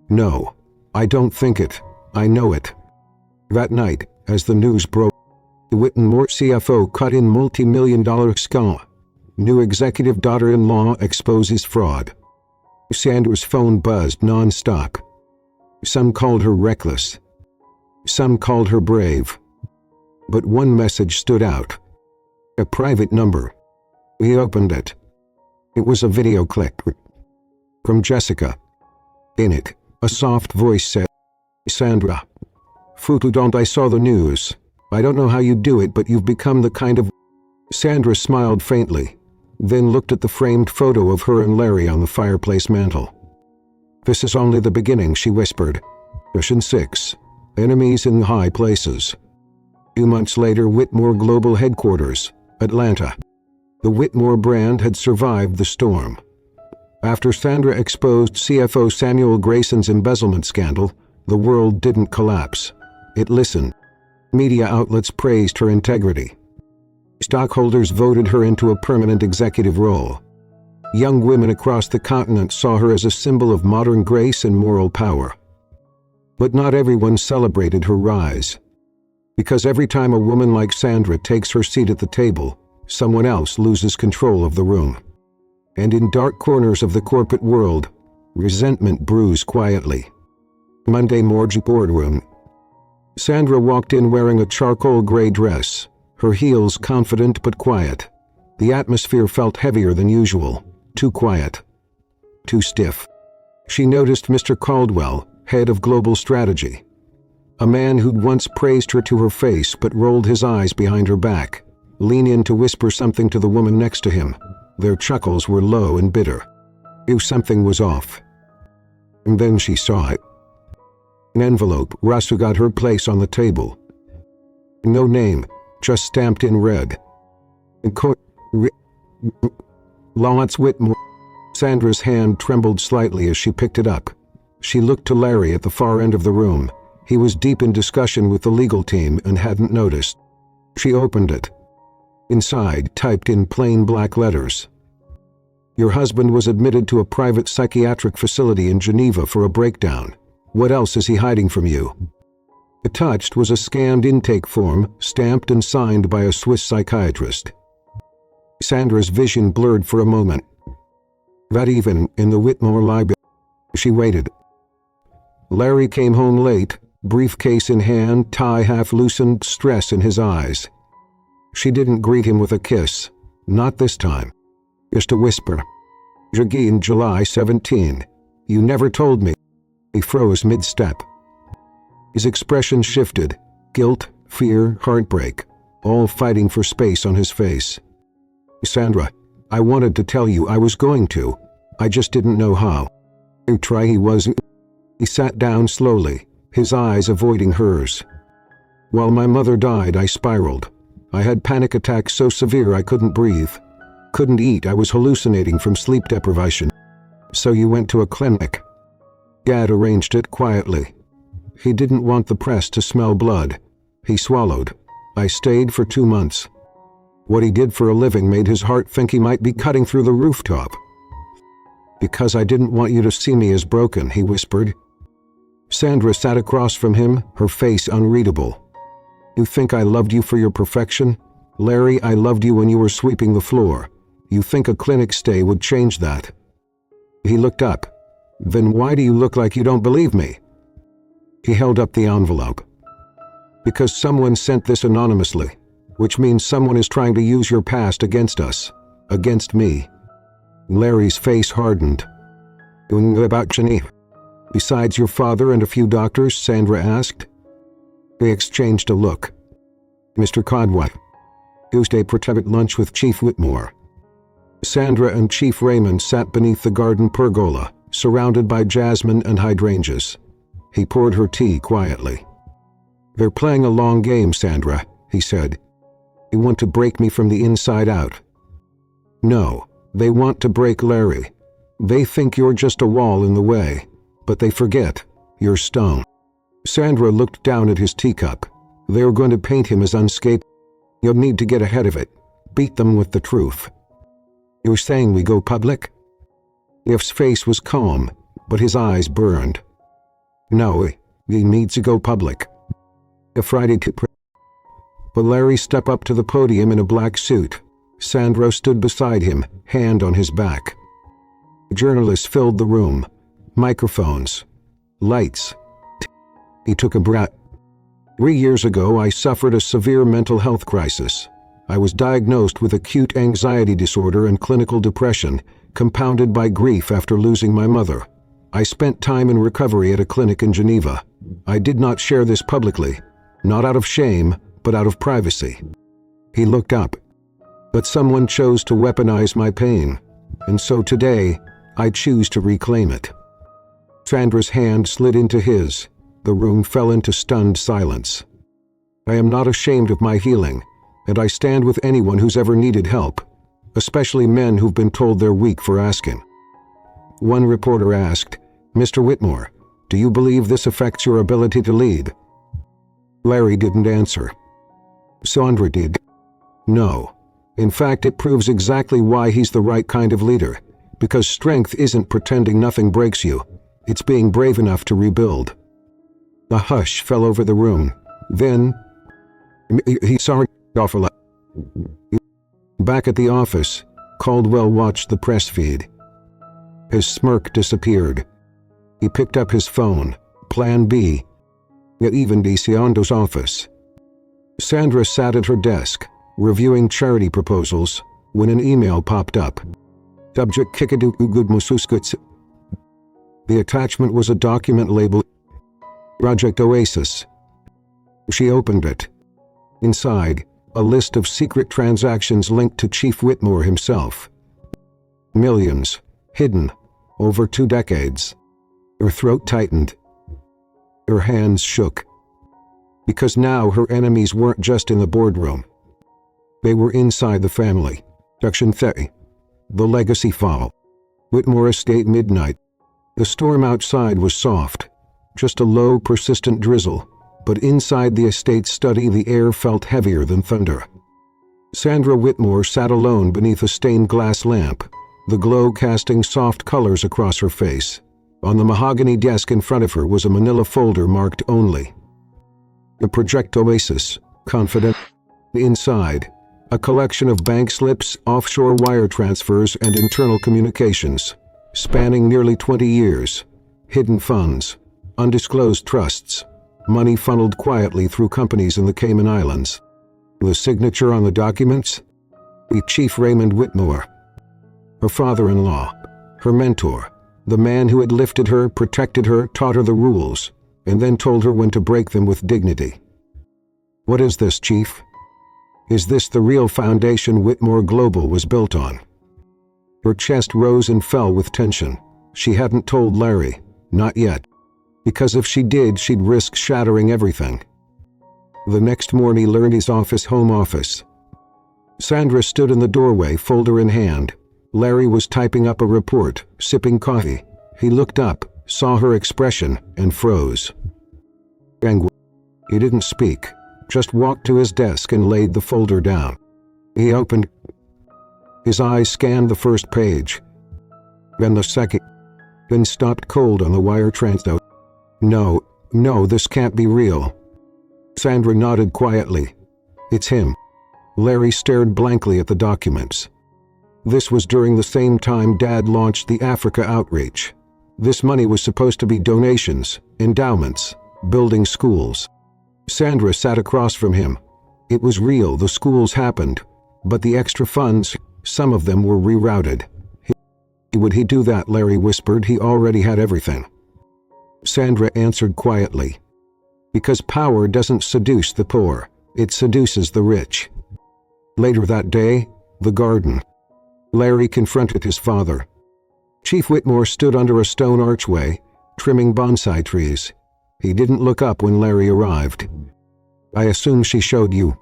"No, I don't think it. I know it." That night, as the news broke, Whitmore CFO cut in multi-million-dollar scam. New executive daughter-in-law exposes fraud. Sandra's phone buzzed non-stop. Some called her reckless. Some called her brave. But one message stood out. A private number. He opened it. It was a video clip from Jessica. In it, a soft voice said, "Sandra, Futudont, I saw the news. I don't know how you do it, but you've become the kind of—" Sandra smiled faintly, then looked at the framed photo of her and Larry on the fireplace mantel. "This is only the beginning," she whispered. Mission 6. Enemies in high places. 2 months later, Whitmore Global Headquarters, Atlanta. The Whitmore brand had survived the storm. After Sandra exposed CFO Samuel Grayson's embezzlement scandal, the world didn't collapse. It listened. Media outlets praised her integrity. Stockholders voted her into a permanent executive role. Young women across the continent saw her as a symbol of modern grace and moral power. But not everyone celebrated her rise. Because every time a woman like Sandra takes her seat at the table, someone else loses control of the room. And in dark corners of the corporate world, resentment brews quietly. Monday morning boardroom. Sandra walked in wearing a charcoal gray dress, her heels confident but quiet. The atmosphere felt heavier than usual, too quiet, too stiff. She noticed Mr. Caldwell, head of global strategy. A man who'd once praised her to her face but rolled his eyes behind her back, lean in to whisper something to the woman next to him. Their chuckles were low and bitter. Knew something was off. And then she saw it. An envelope. Rasu got her place on the table. No name, just stamped in red. Lawrence Whitmore. Sandra's hand trembled slightly as she picked it up. She looked to Larry at the far end of the room. He was deep in discussion with the legal team and hadn't noticed. She opened it. Inside, typed in plain black letters. Your husband was admitted to a private psychiatric facility in Geneva for a breakdown. What else is he hiding from you? Attached was a scanned intake form, stamped and signed by a Swiss psychiatrist. Sandra's vision blurred for a moment. That evening, in the Whitmore library, she waited. Larry came home late, briefcase in hand, tie half loosened, stress in his eyes. She didn't greet him with a kiss. Not this time. Just a whisper. "Again, July 17. You never told me." He froze mid-step. His expression shifted. Guilt, fear, heartbreak, all fighting for space on his face. "Sandra, I wanted to tell you, I was going to. I just didn't know how." He wasn't. He sat down slowly, his eyes avoiding hers. "While my mother died, I spiraled. I had panic attacks so severe I couldn't breathe. Couldn't eat, I was hallucinating from sleep deprivation. So you went to a clinic." Dad arranged it quietly. He didn't want the press to smell blood. He swallowed. "I stayed for 2 months. What he did for a living made his heart think he might be cutting through the rooftop. "Because I didn't want you to see me as broken," he whispered. Sandra sat across from him, her face unreadable. "You think I loved you for your perfection? Larry, I loved you when you were sweeping the floor. You think a clinic stay would change that?" He looked up. "Then why do you look like you don't believe me?" He held up the envelope. "Because someone sent this anonymously, which means someone is trying to use your past against us, against me." Larry's face hardened. "About Jenny? Besides your father and a few doctors?" Sandra asked. They exchanged a look. "Mr. Codwell. Tuesday protected lunch with Chief Whitmore." Sandra and Chief Raymond sat beneath the garden pergola, surrounded by jasmine and hydrangeas. He poured her tea quietly. "They're playing a long game, Sandra," he said. "They want to break me from the inside out." "No, they want to break Larry. They think you're just a wall in the way, but they forget you're stone." Sandra looked down at his teacup. "They're going to paint him as unscathed. You'll need to get ahead of it. Beat them with the truth." "You're saying we go public?" If's face was calm, but his eyes burned. "No, he needs to go public. A Friday to But Larry stepped up to the podium in a black suit. Sandra stood beside him, hand on his back. Journalists filled the room. Microphones. Lights. He took a breath. 3 years ago, I suffered a severe mental health crisis. I was diagnosed with acute anxiety disorder and clinical depression, compounded by grief after losing my mother. I spent time in recovery at a clinic in Geneva. I did not share this publicly, not out of shame, but out of privacy." He looked up. "But someone chose to weaponize my pain, and so today, I choose to reclaim it." Sandra's hand slid into his. The room fell into stunned silence. "I am not ashamed of my healing, and I stand with anyone who's ever needed help, especially men who've been told they're weak for asking." One reporter asked, "Mr. Whitmore, do you believe this affects your ability to lead?" Larry didn't answer. Sandra did. "No. In fact, it proves exactly why he's the right kind of leader, because strength isn't pretending nothing breaks you. It's being brave enough to rebuild." A hush fell over the room. Then, Back at the office, Caldwell watched the press feed. His smirk disappeared. He picked up his phone. Plan B. Even Sandra's office. Sandra sat at her desk, reviewing charity proposals, when an email popped up. Subject Kikadu Ugudmususkuts. The attachment was a document labeled Project Oasis. She opened it. Inside, a list of secret transactions linked to Chief Whitmore himself. Millions, hidden, over 2 decades. Her throat tightened. Her hands shook. Because now her enemies weren't just in the boardroom. They were inside the family. Section 30. The legacy file. Whitmore Estate midnight. The storm outside was soft. Just a low, persistent drizzle. But inside the estate study the air felt heavier than thunder. Sandra Whitmore sat alone beneath a stained glass lamp, the glow casting soft colors across her face. On the mahogany desk in front of her was a manila folder marked Only. The Project Oasis, confident. Inside, a collection of bank slips, offshore wire transfers, and internal communications. spanning nearly 20 years. Hidden funds, undisclosed trusts, money funneled quietly through companies in the Cayman Islands. The signature on the documents? The Chief Raymond Whitmore. Her father-in-law, her mentor, the man who had lifted her, protected her, taught her the rules, and then told her when to break them with dignity. What is this, Chief? Is this the real foundation Whitmore Global was built on? Her chest rose and fell with tension. She hadn't told Larry, not yet, because if she did, she'd risk shattering everything. The next morning, Larry's home office. Sandra stood in the doorway, folder in hand. Larry was typing up a report, sipping coffee. He looked up, saw her expression, and froze. He didn't speak, just walked to his desk and laid the folder down. He opened. His eyes scanned the first page, then the second, then stopped cold on the wire transfer. No, this can't be real. Sandra nodded quietly. It's him. Larry stared blankly at the documents. This was during the same time Dad launched the Africa outreach. This money was supposed to be donations, endowments, building schools. Sandra sat across from him. It was real, the schools happened, but the extra funds, some of them were rerouted. Would he do that? Larry whispered. He already had everything. Sandra answered quietly. Because power doesn't seduce the poor, it seduces the rich. Later that day, the garden. Larry confronted his father. Chief Whitmore stood under a stone archway, trimming bonsai trees. He didn't look up when Larry arrived. I assume she showed you.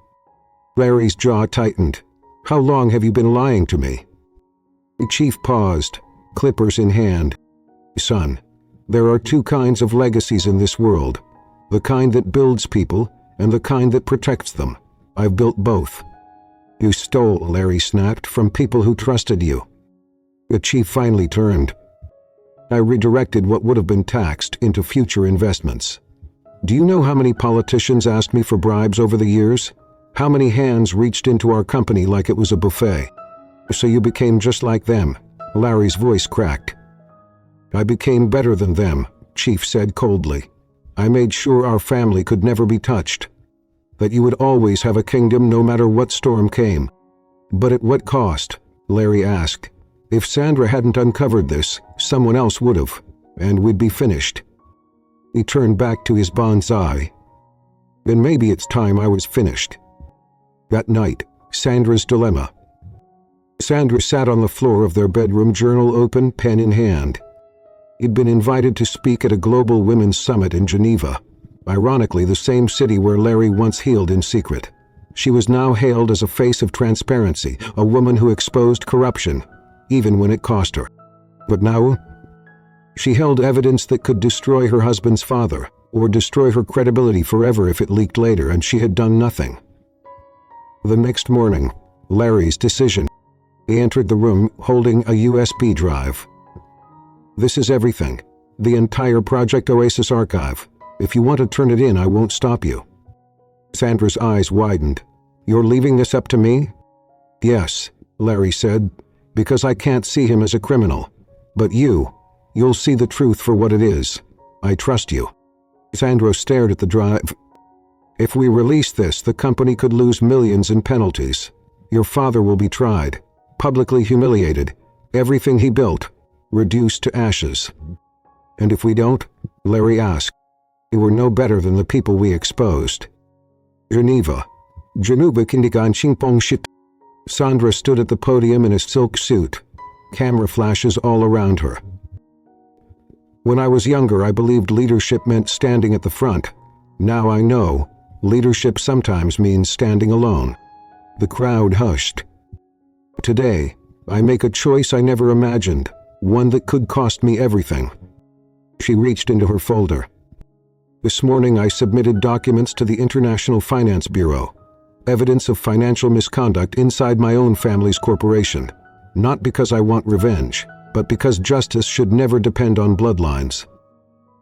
Larry's jaw tightened. How long have you been lying to me? The chief paused, clippers in hand. Son, there are two kinds of legacies in this world. The kind that builds people, and the kind that protects them. I've built both. You stole, Larry snapped, from people who trusted you. The chief finally turned. I redirected what would have been taxed into future investments. Do you know how many politicians asked me for bribes over the years? How many hands reached into our company like it was a buffet? So you became just like them. Larry's voice cracked. I became better than them, Chief said coldly. I made sure our family could never be touched. That you would always have a kingdom no matter what storm came. But at what cost? Larry asked. If Sandra hadn't uncovered this, someone else would have, and we'd be finished. He turned back to his bonsai. Then maybe it's time I was finished. That night, Sandra's dilemma. Sandra sat on the floor of their bedroom, journal open, pen in hand. He'd been invited to speak at a global women's summit in Geneva, ironically the same city where Larry once healed in secret. She was now hailed as a face of transparency, a woman who exposed corruption, even when it cost her. But now, she held evidence that could destroy her husband's father, or destroy her credibility forever if it leaked later, and she had done nothing. The next morning, Larry's decision. He entered the room holding a USB drive. This is everything. The entire Project Oasis archive. If you want to turn it in, I won't stop you. Sandra's eyes widened. You're leaving this up to me? Yes, Larry said, because I can't see him as a criminal. But you'll see the truth for what it is. I trust you. Sandra stared at the drive. If we release this, the company could lose millions in penalties. Your father will be tried, publicly humiliated, everything he built, reduced to ashes. And if we don't? Larry asked. We were no better than the people we exposed. Geneva. Sandra stood at the podium in a silk suit, camera flashes all around her. When I was younger, I believed leadership meant standing at the front. Now I know, leadership sometimes means standing alone. The crowd hushed. Today, I make a choice I never imagined, one that could cost me everything. She reached into her folder. This morning I submitted documents to the International Finance Bureau, evidence of financial misconduct inside my own family's corporation, not because I want revenge, but because justice should never depend on bloodlines.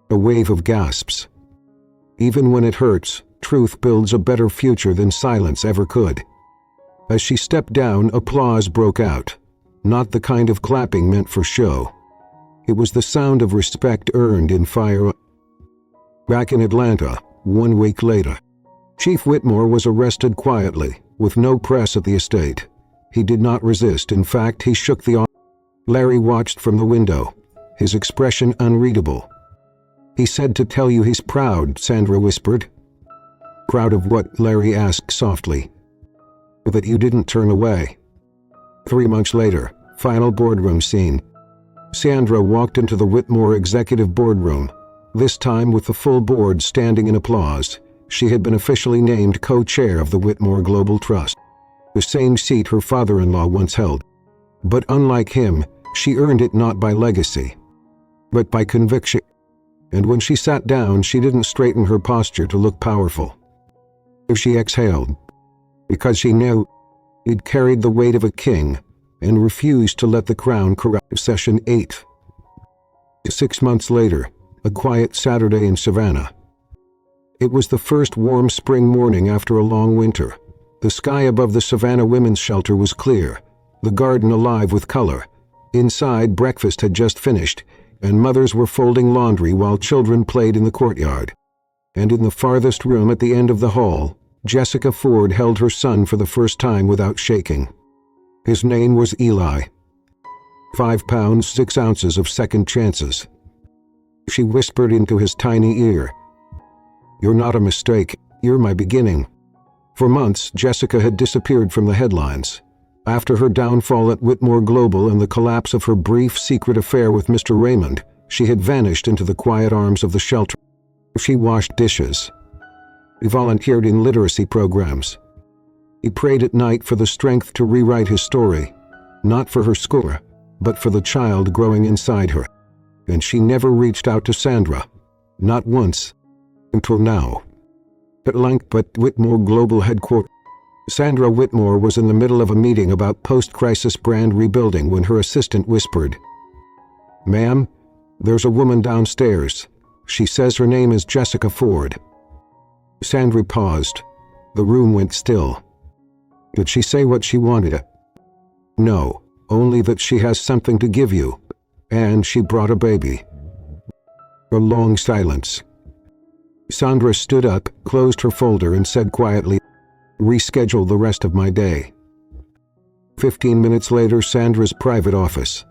A wave of gasps. Even when it hurts, truth builds a better future than silence ever could. As she stepped down, applause broke out, not the kind of clapping meant for show. It was the sound of respect earned in fire. Back in Atlanta, 1 week later, Chief Whitmore was arrested quietly, with no press at the estate. He did not resist. In fact, he shook the arm. Larry watched from the window, his expression unreadable. "He said to tell you he's proud," Sandra whispered. "Proud of what?" Larry asked softly. "That you didn't turn away." 3 months later, final boardroom scene. Sandra walked into the Whitmore executive boardroom, this time with the full board standing in applause. She had been officially named co-chair of the Whitmore Global Trust, the same seat her father-in-law once held. But unlike him, she earned it not by legacy, but by conviction. And when she sat down, she didn't straighten her posture to look powerful. She exhaled, because she knew he'd carried the weight of a king and refused to let the crown corrupt. Session 8. 6 months later, a quiet Saturday in Savannah. It was the first warm spring morning after a long winter. The sky above the Savannah Women's Shelter was clear, the garden alive with color. Inside, breakfast had just finished, and mothers were folding laundry while children played in the courtyard. And in the farthest room at the end of the hall, Jessica Ford held her son for the first time without shaking. His name was Eli. 5 pounds 6 ounces of second chances. She whispered into his tiny ear, "You're not a mistake, you're my beginning." For months, Jessica had disappeared from the headlines. After her downfall at Whitmore Global and the collapse of her brief secret affair with Mr. Raymond, she had vanished into the quiet arms of the shelter. She washed dishes. He volunteered in literacy programs. He prayed at night for the strength to rewrite his story, not for her score, but for the child growing inside her. And she never reached out to Sandra, not once, until now. At Whitmore Global headquarters, Sandra Whitmore was in the middle of a meeting about post-crisis brand rebuilding when her assistant whispered, "Ma'am, there's a woman downstairs. She says her name is Jessica Ford." Sandra paused. The room went still. Did she say what she wanted? No, only that she has something to give you, and she brought a baby. A long silence. Sandra stood up, closed her folder, and said quietly, "Reschedule the rest of my day." 15 minutes later, Sandra's private office.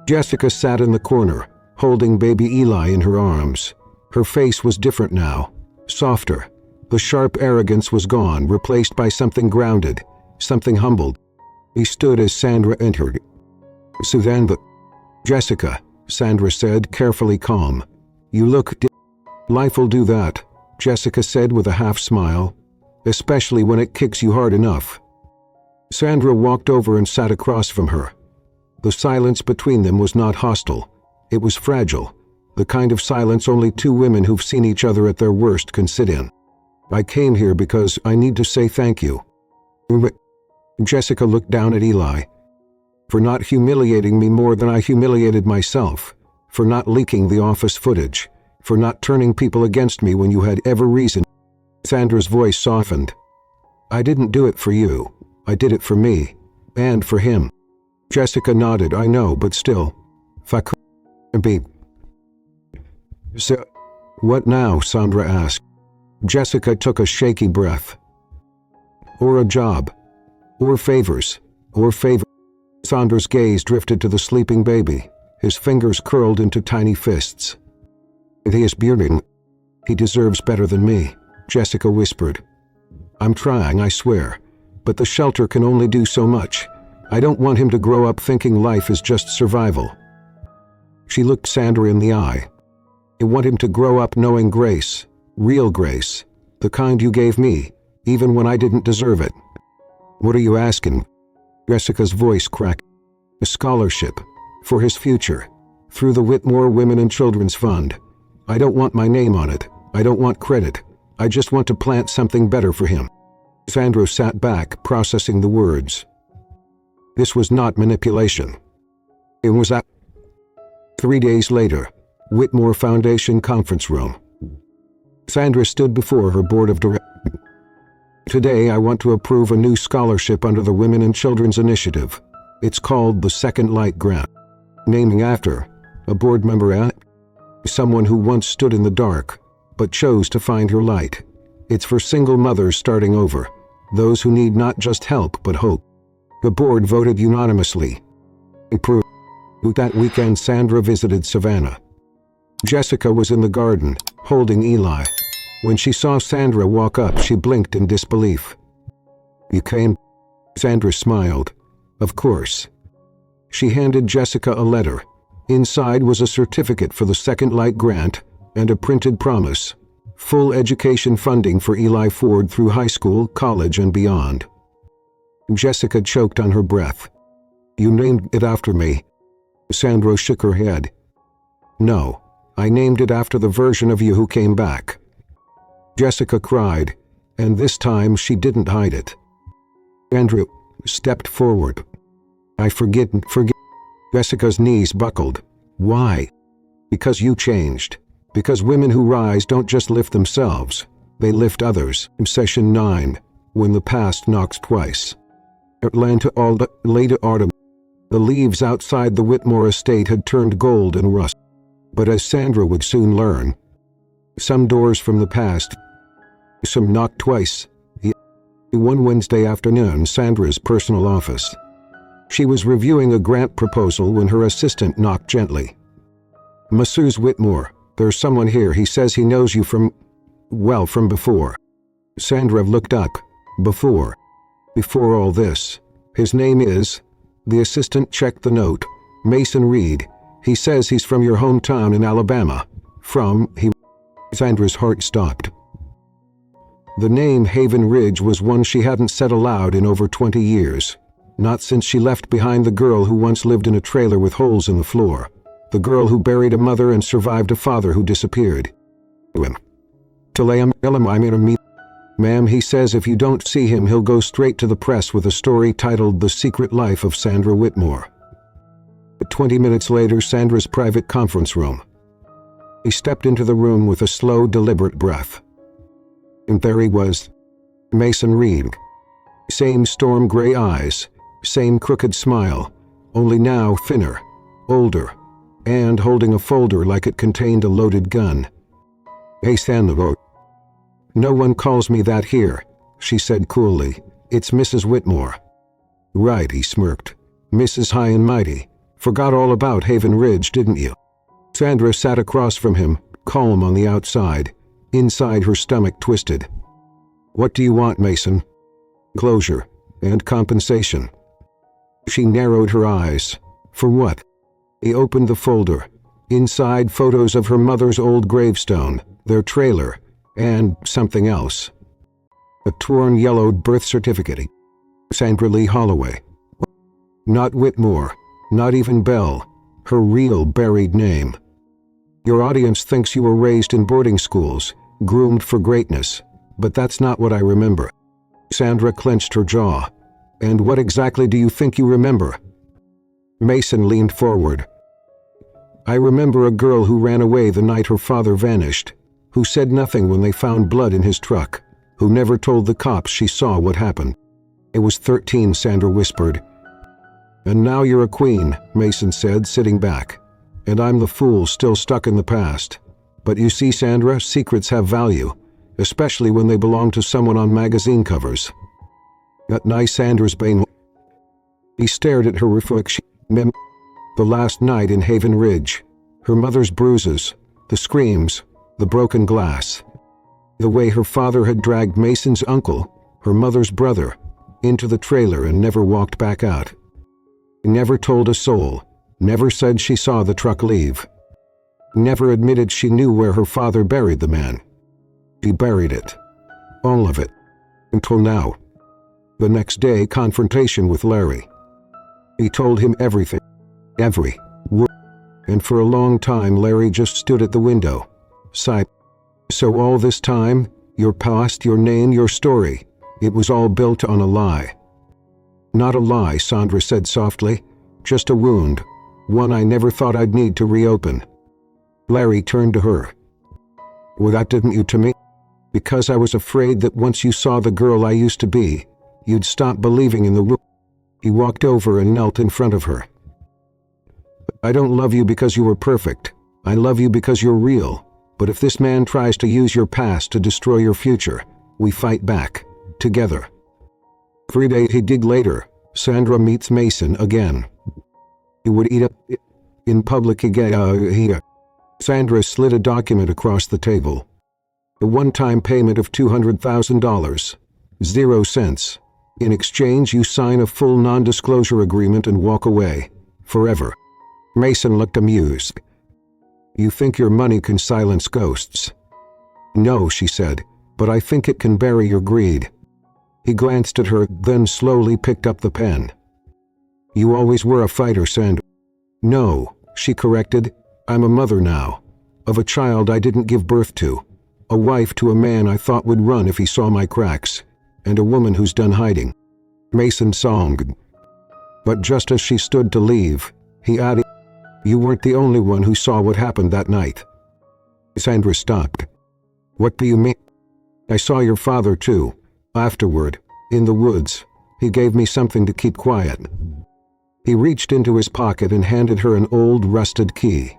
Jessica sat in the corner, holding baby Eli in her arms. Her face was different now, softer. The sharp arrogance was gone, replaced by something grounded, something humbled. He stood as Sandra entered. "Suzanne, Jessica," Sandra said, carefully calm. "You look Life'll do that," Jessica said with a half-smile, "especially when it kicks you hard enough." Sandra walked over and sat across from her. The silence between them was not hostile. It was fragile, the kind of silence only two women who've seen each other at their worst can sit in. "I came here because I need to say thank you." Jessica looked down at Eli. "For not humiliating me more than I humiliated myself, for not leaking the office footage, for not turning people against me when you had every reason." Sandra's voice softened. "I didn't do it for you. I did it for me, and for him." Jessica nodded. "I know, but still. If I could be." "So, what now?" Sandra asked. Jessica took a shaky breath. "Or a job. Or favors. Or favor." Sandra's gaze drifted to the sleeping baby, his fingers curled into tiny fists. "He is beautiful. He deserves better than me," Jessica whispered. "I'm trying, I swear, but the shelter can only do so much. I don't want him to grow up thinking life is just survival." She looked Sandra in the eye. "I want him to grow up knowing grace, real grace, the kind you gave me, even when I didn't deserve it." "What are you asking?" Jessica's voice cracked. "A scholarship, for his future, through the Whitmore Women and Children's Fund. I don't want my name on it. I don't want credit. I just want to plant something better for him." Sandra sat back, processing the words. This was not manipulation. It was 3 days later, Whitmore Foundation conference room. Sandra stood before her board of directors. "Today I want to approve a new scholarship under the Women and Children's Initiative. It's called the Second Light Grant, naming after A board member, eh? Someone who once stood in the dark, but chose to find her light. It's for single mothers starting over, those who need not just help but hope. The board voted unanimously. That weekend, Sandra visited Savannah. Jessica was in the garden, holding Eli. When she saw Sandra walk up, she blinked in disbelief. "You came?" Sandra smiled. "Of course." She handed Jessica a letter. Inside was a certificate for the Second Light grant and a printed promise. Full education funding for Eli Ford through high school, college, and beyond. Jessica choked on her breath. "You named it after me." Sandra shook her head. "No, I named it after the version of you who came back." Jessica cried, and this time she didn't hide it. Andrew stepped forward. "I forget. Jessica's knees buckled. "Why?" "Because you changed. Because women who rise don't just lift themselves, they lift others." Session 9, when the past knocks twice. Late autumn. The leaves outside the Whitmore estate had turned gold and rust. But as Sandra would soon learn, some doors from the past, some knocked twice. One Wednesday afternoon, Sandra's personal office. She was reviewing a grant proposal when her assistant knocked gently. "Mrs. Whitmore, there's someone here. He says he knows you from before." Sandra looked up. Before all this. "His name is..." The assistant checked the note. "Mason Reed. He says he's from your hometown in Alabama. Sandra's heart stopped. The name Haven Ridge was one she hadn't said aloud in over 20 years. Not since she left behind the girl who once lived in a trailer with holes in the floor. The girl who buried a mother and survived a father who disappeared. "Ma'am, he says if you don't see him, he'll go straight to the press with a story titled The Secret Life of Sandra Whitmore." 20 minutes later, Sandra's private conference room. He stepped into the room with a slow, deliberate breath. And there he was. Mason Reed. Same storm gray eyes, same crooked smile, only now thinner, older, and holding a folder like it contained a loaded gun. "Hey, Sandra." "No one calls me that here," she said coolly. "It's Mrs. Whitmore." "Right," he smirked. "Mrs. High and Mighty. Forgot all about Haven Ridge, didn't you?" Sandra sat across from him, calm on the outside. Inside, her stomach twisted. "What do you want, Mason?" "Closure and compensation." She narrowed her eyes. "For what?" He opened the folder. Inside, photos of her mother's old gravestone, their trailer, and something else. A torn, yellowed birth certificate. Sandra Lee Holloway. Not Whitmore, not even Bell, her real buried name. "Your audience thinks you were raised in boarding schools, groomed for greatness, but that's not what I remember." Sandra clenched her jaw. "And what exactly do you think you remember?" Mason leaned forward. "I remember a girl who ran away the night her father vanished, who said nothing when they found blood in his truck, who never told the cops she saw what happened." "It was 13, Sandra whispered. "And now you're a queen," Mason said, sitting back. "And I'm the fool still stuck in the past. But you see, Sandra, secrets have value, especially when they belong to someone on magazine covers." That nice Sandra's bane. He stared at her reflection. The last night in Haven Ridge. Her mother's bruises, the screams, the broken glass. The way her father had dragged Mason's uncle, her mother's brother, into the trailer and never walked back out. He never told a soul, never said she saw the truck leave. Never admitted she knew where her father buried the man. She buried it. All of it. Until now. The next day, confrontation with Larry. He told him everything. Every word. And for a long time, Larry just stood at the window. Sighed. "So all this time, your past, your name, your story, it was all built on a lie." "Not a lie," Sandra said softly. "Just a wound. One I never thought I'd need to reopen." Larry turned to her. "Well, that didn't you to me? Because I was afraid that once you saw the girl I used to be, you'd stop believing in the world." He walked over and knelt in front of her. I don't love you because you were perfect. I love you because you're real. But if this man tries to use your past to destroy your future, we fight back. Together. 3 days later, Sandra meets Mason again. He would eat up in public again. Sandra slid a document across the table. A one-time payment of $200,000. 0 cents. In exchange, you sign a full non-disclosure agreement and walk away. Forever. Mason looked amused. You think your money can silence ghosts? No, she said, but I think it can bury your greed. He glanced at her, then slowly picked up the pen. You always were a fighter, Sandra. No, she corrected. I'm a mother now. Of a child I didn't give birth to. A wife to a man I thought would run if he saw my cracks. And a woman who's done hiding. Mason songed. But just as she stood to leave, he added, You weren't the only one who saw what happened that night. Sandra stopped. What do you mean? I saw your father too. Afterward, in the woods, he gave me something to keep quiet. He reached into his pocket and handed her an old rusted key.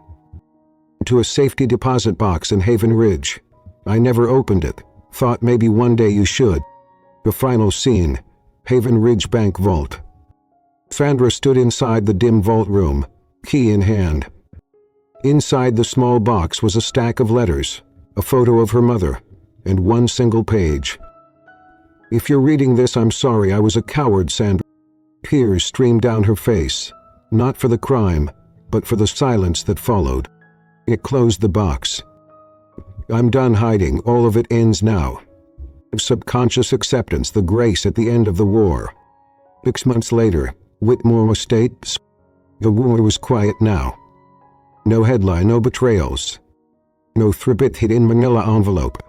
To a safety deposit box in Haven Ridge. I never opened it. Thought maybe one day you should. The final scene, Haven Ridge Bank Vault. Sandra stood inside the dim vault room, key in hand. Inside the small box was a stack of letters, a photo of her mother, and one single page. If you're reading this, I'm sorry, I was a coward, Sandra. Tears streamed down her face, not for the crime, but for the silence that followed. It closed the box. I'm done hiding, all of it ends now. Subconscious acceptance, the grace at the end of the war. 6 months later, Whitmore Estate. The war was quiet now. No headline, no betrayals. No threat hid in manila envelope.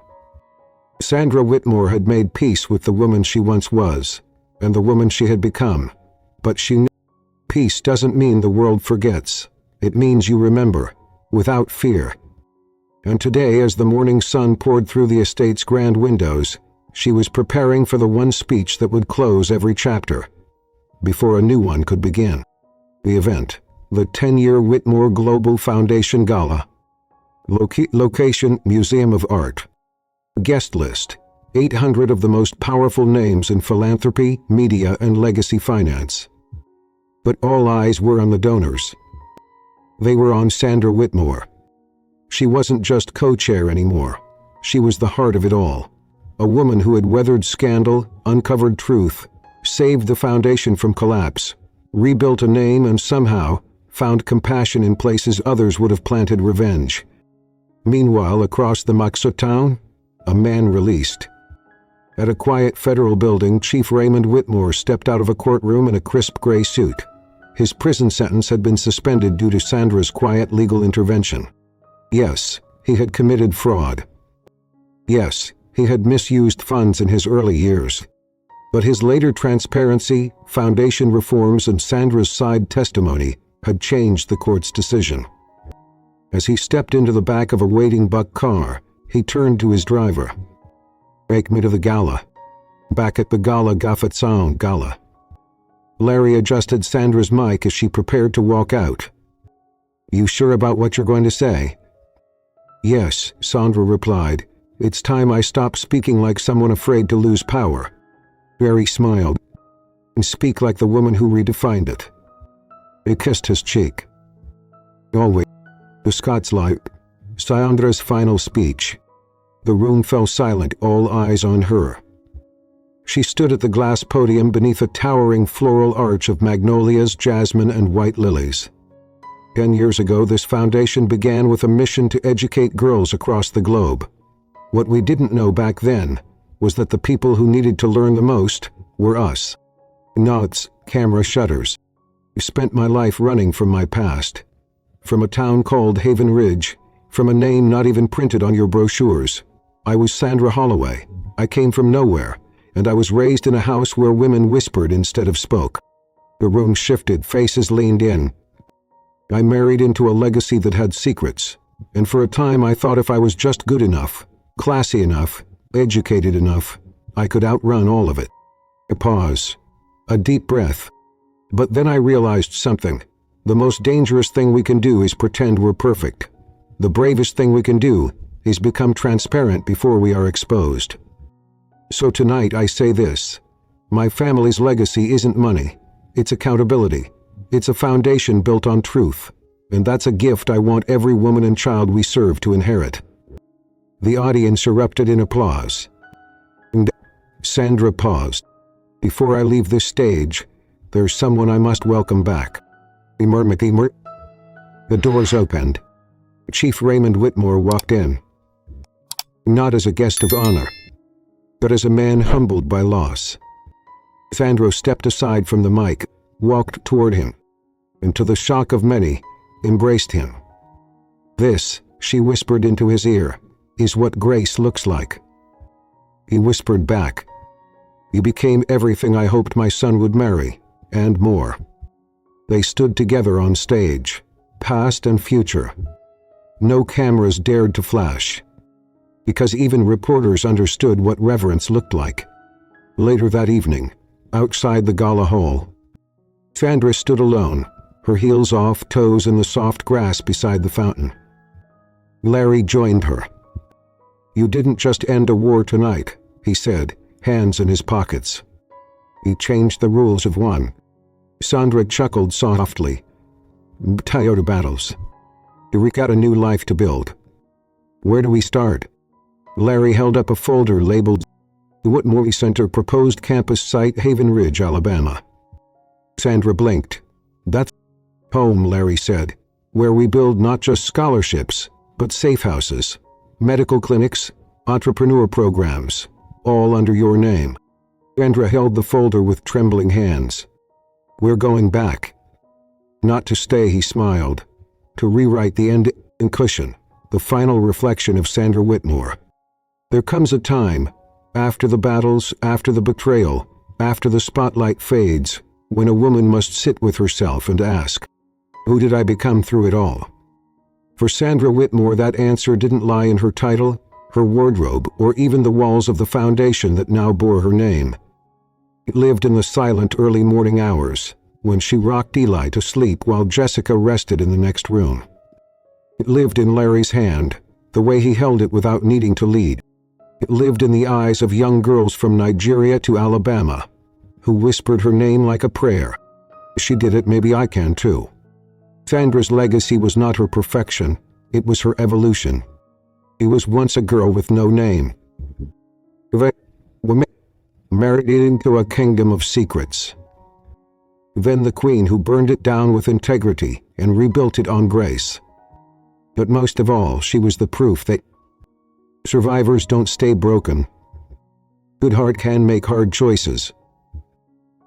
Sandra Whitmore had made peace with the woman she once was, and the woman she had become. But she knew peace doesn't mean the world forgets. It means you remember, without fear. And today, as the morning sun poured through the estate's grand windows, she was preparing for the one speech that would close every chapter, before a new one could begin. The event, the 10-year Whitmore Global Foundation Gala. Location, Museum of Art. Guest list, 800 of the most powerful names in philanthropy, media, and legacy finance. But all eyes were on the donors. They were on Sandra Whitmore. She wasn't just co-chair anymore. She was the heart of it all. A woman who had weathered scandal, uncovered truth, saved the foundation from collapse, rebuilt a name, and somehow found compassion in places others would have planted revenge. Meanwhile, across the Makso town, a man released. At a quiet federal building, Chief Raymond Whitmore stepped out of a courtroom in a crisp gray suit. His prison sentence had been suspended due to Sandra's quiet legal intervention. Yes, he had committed fraud. Yes, he had misused funds in his early years. But his later transparency, foundation reforms, and Sandra's side testimony had changed the court's decision. As he stepped into the back of a waiting buck car, he turned to his driver. Take me to the gala. Back at the Gala Gafatsaon Gala. Larry adjusted Sandra's mic as she prepared to walk out. You sure about what you're going to say? Yes, Sandra replied. It's time I stop speaking like someone afraid to lose power. Larry smiled. And speak like the woman who redefined it. He kissed his cheek. Always. The Scots light. Sandra's final speech. The room fell silent, all eyes on her. She stood at the glass podium beneath a towering floral arch of magnolias, jasmine, and white lilies. 10 years ago, this foundation began with a mission to educate girls across the globe. What we didn't know back then was that the people who needed to learn the most were us. Nods, camera shutters. I spent my life running from my past. From a town called Haven Ridge, from a name not even printed on your brochures. I was Sandra Holloway. I came from nowhere, and I was raised in a house where women whispered instead of spoke. The room shifted, faces leaned in. I married into a legacy that had secrets, and for a time I thought if I was just good enough, classy enough, educated enough, I could outrun all of it. A pause. A deep breath. But then I realized something. The most dangerous thing we can do is pretend we're perfect. The bravest thing we can do is become transparent before we are exposed. So tonight I say this. My family's legacy isn't money. It's accountability. It's a foundation built on truth. And that's a gift I want every woman and child we serve to inherit. The audience erupted in applause. Sandra paused. Before I leave this stage, there's someone I must welcome back. The doors opened. Chief Raymond Whitmore walked in. Not as a guest of honor, but as a man humbled by loss. Sandra stepped aside from the mic, walked toward him, and to the shock of many, embraced him. This, she whispered into his ear, is what grace looks like. He whispered back, "You became everything I hoped my son would marry, and more." They stood together on stage, past and future. No cameras dared to flash, because even reporters understood what reverence looked like. Later that evening, outside the gala hall, Sandra stood alone, her heels off, toes in the soft grass beside the fountain. Larry joined her. "You didn't just end a war tonight," he said, hands in his pockets. "You changed the rules of one." Sandra chuckled softly. "Toyota battles. We got a new life to build. Where do we start?" Larry held up a folder labeled The Whitmore Center Proposed Campus Site, Haven Ridge, Alabama. Sandra blinked. "That's home," Larry said, "where we build not just scholarships, but safe houses, medical clinics, entrepreneur programs, all under your name." Sandra held the folder with trembling hands. "We're going back." "Not to stay," he smiled. "To rewrite the end and cushion," the final reflection of Sandra Whitmore. There comes a time, after the battles, after the betrayal, after the spotlight fades, when a woman must sit with herself and ask, "Who did I become through it all?" For Sandra Whitmore, that answer didn't lie in her title, her wardrobe, or even the walls of the foundation that now bore her name. It lived in the silent early morning hours, when she rocked Eli to sleep while Jessica rested in the next room. It lived in Larry's hand, the way he held it without needing to lead. It lived in the eyes of young girls from Nigeria to Alabama, who whispered her name like a prayer. She did it, maybe I can too. Sandra's legacy was not her perfection, it was her evolution. She was once a girl with no name. They were married into a kingdom of secrets. Then the queen who burned it down with integrity and rebuilt it on grace. But most of all, she was the proof that survivors don't stay broken. Good heart can make hard choices.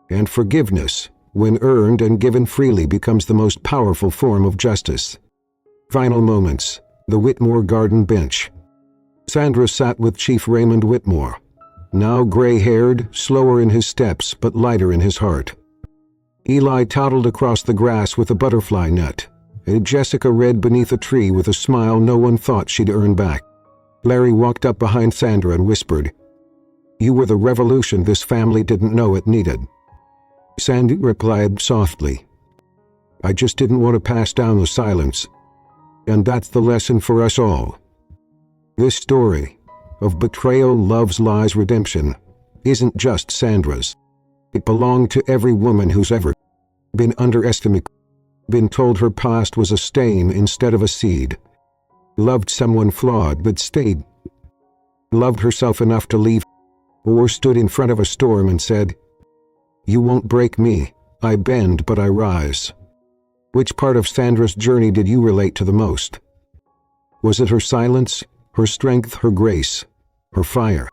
And forgiveness, when earned and given freely, becomes the most powerful form of justice. Final moments, the Whitmore garden bench. Sandra sat with Chief Raymond Whitmore, now gray-haired, slower in his steps but lighter in his heart. Eli toddled across the grass with a butterfly net, and Jessica read beneath a tree with a smile no one thought she'd earn back. Larry walked up behind Sandra and whispered, "You were the revolution this family didn't know it needed." Sandy replied softly, "I just didn't want to pass down the silence. And that's the lesson for us all. This story of betrayal, loves, lies, redemption isn't just Sandra's. It belonged to every woman who's ever been underestimated, been told her past was a stain instead of a seed, loved someone flawed but stayed, loved herself enough to leave, or stood in front of a storm and said, "You won't break me, I bend but I rise." Which part of Sandra's journey did you relate to the most? Was it her silence, her strength, her grace, her fire?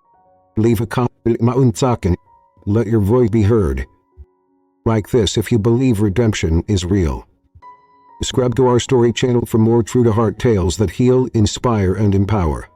Leave a comment, let your voice be heard. Like this if you believe redemption is real. Subscribe to our story channel for more true-to-heart tales that heal, inspire, and empower.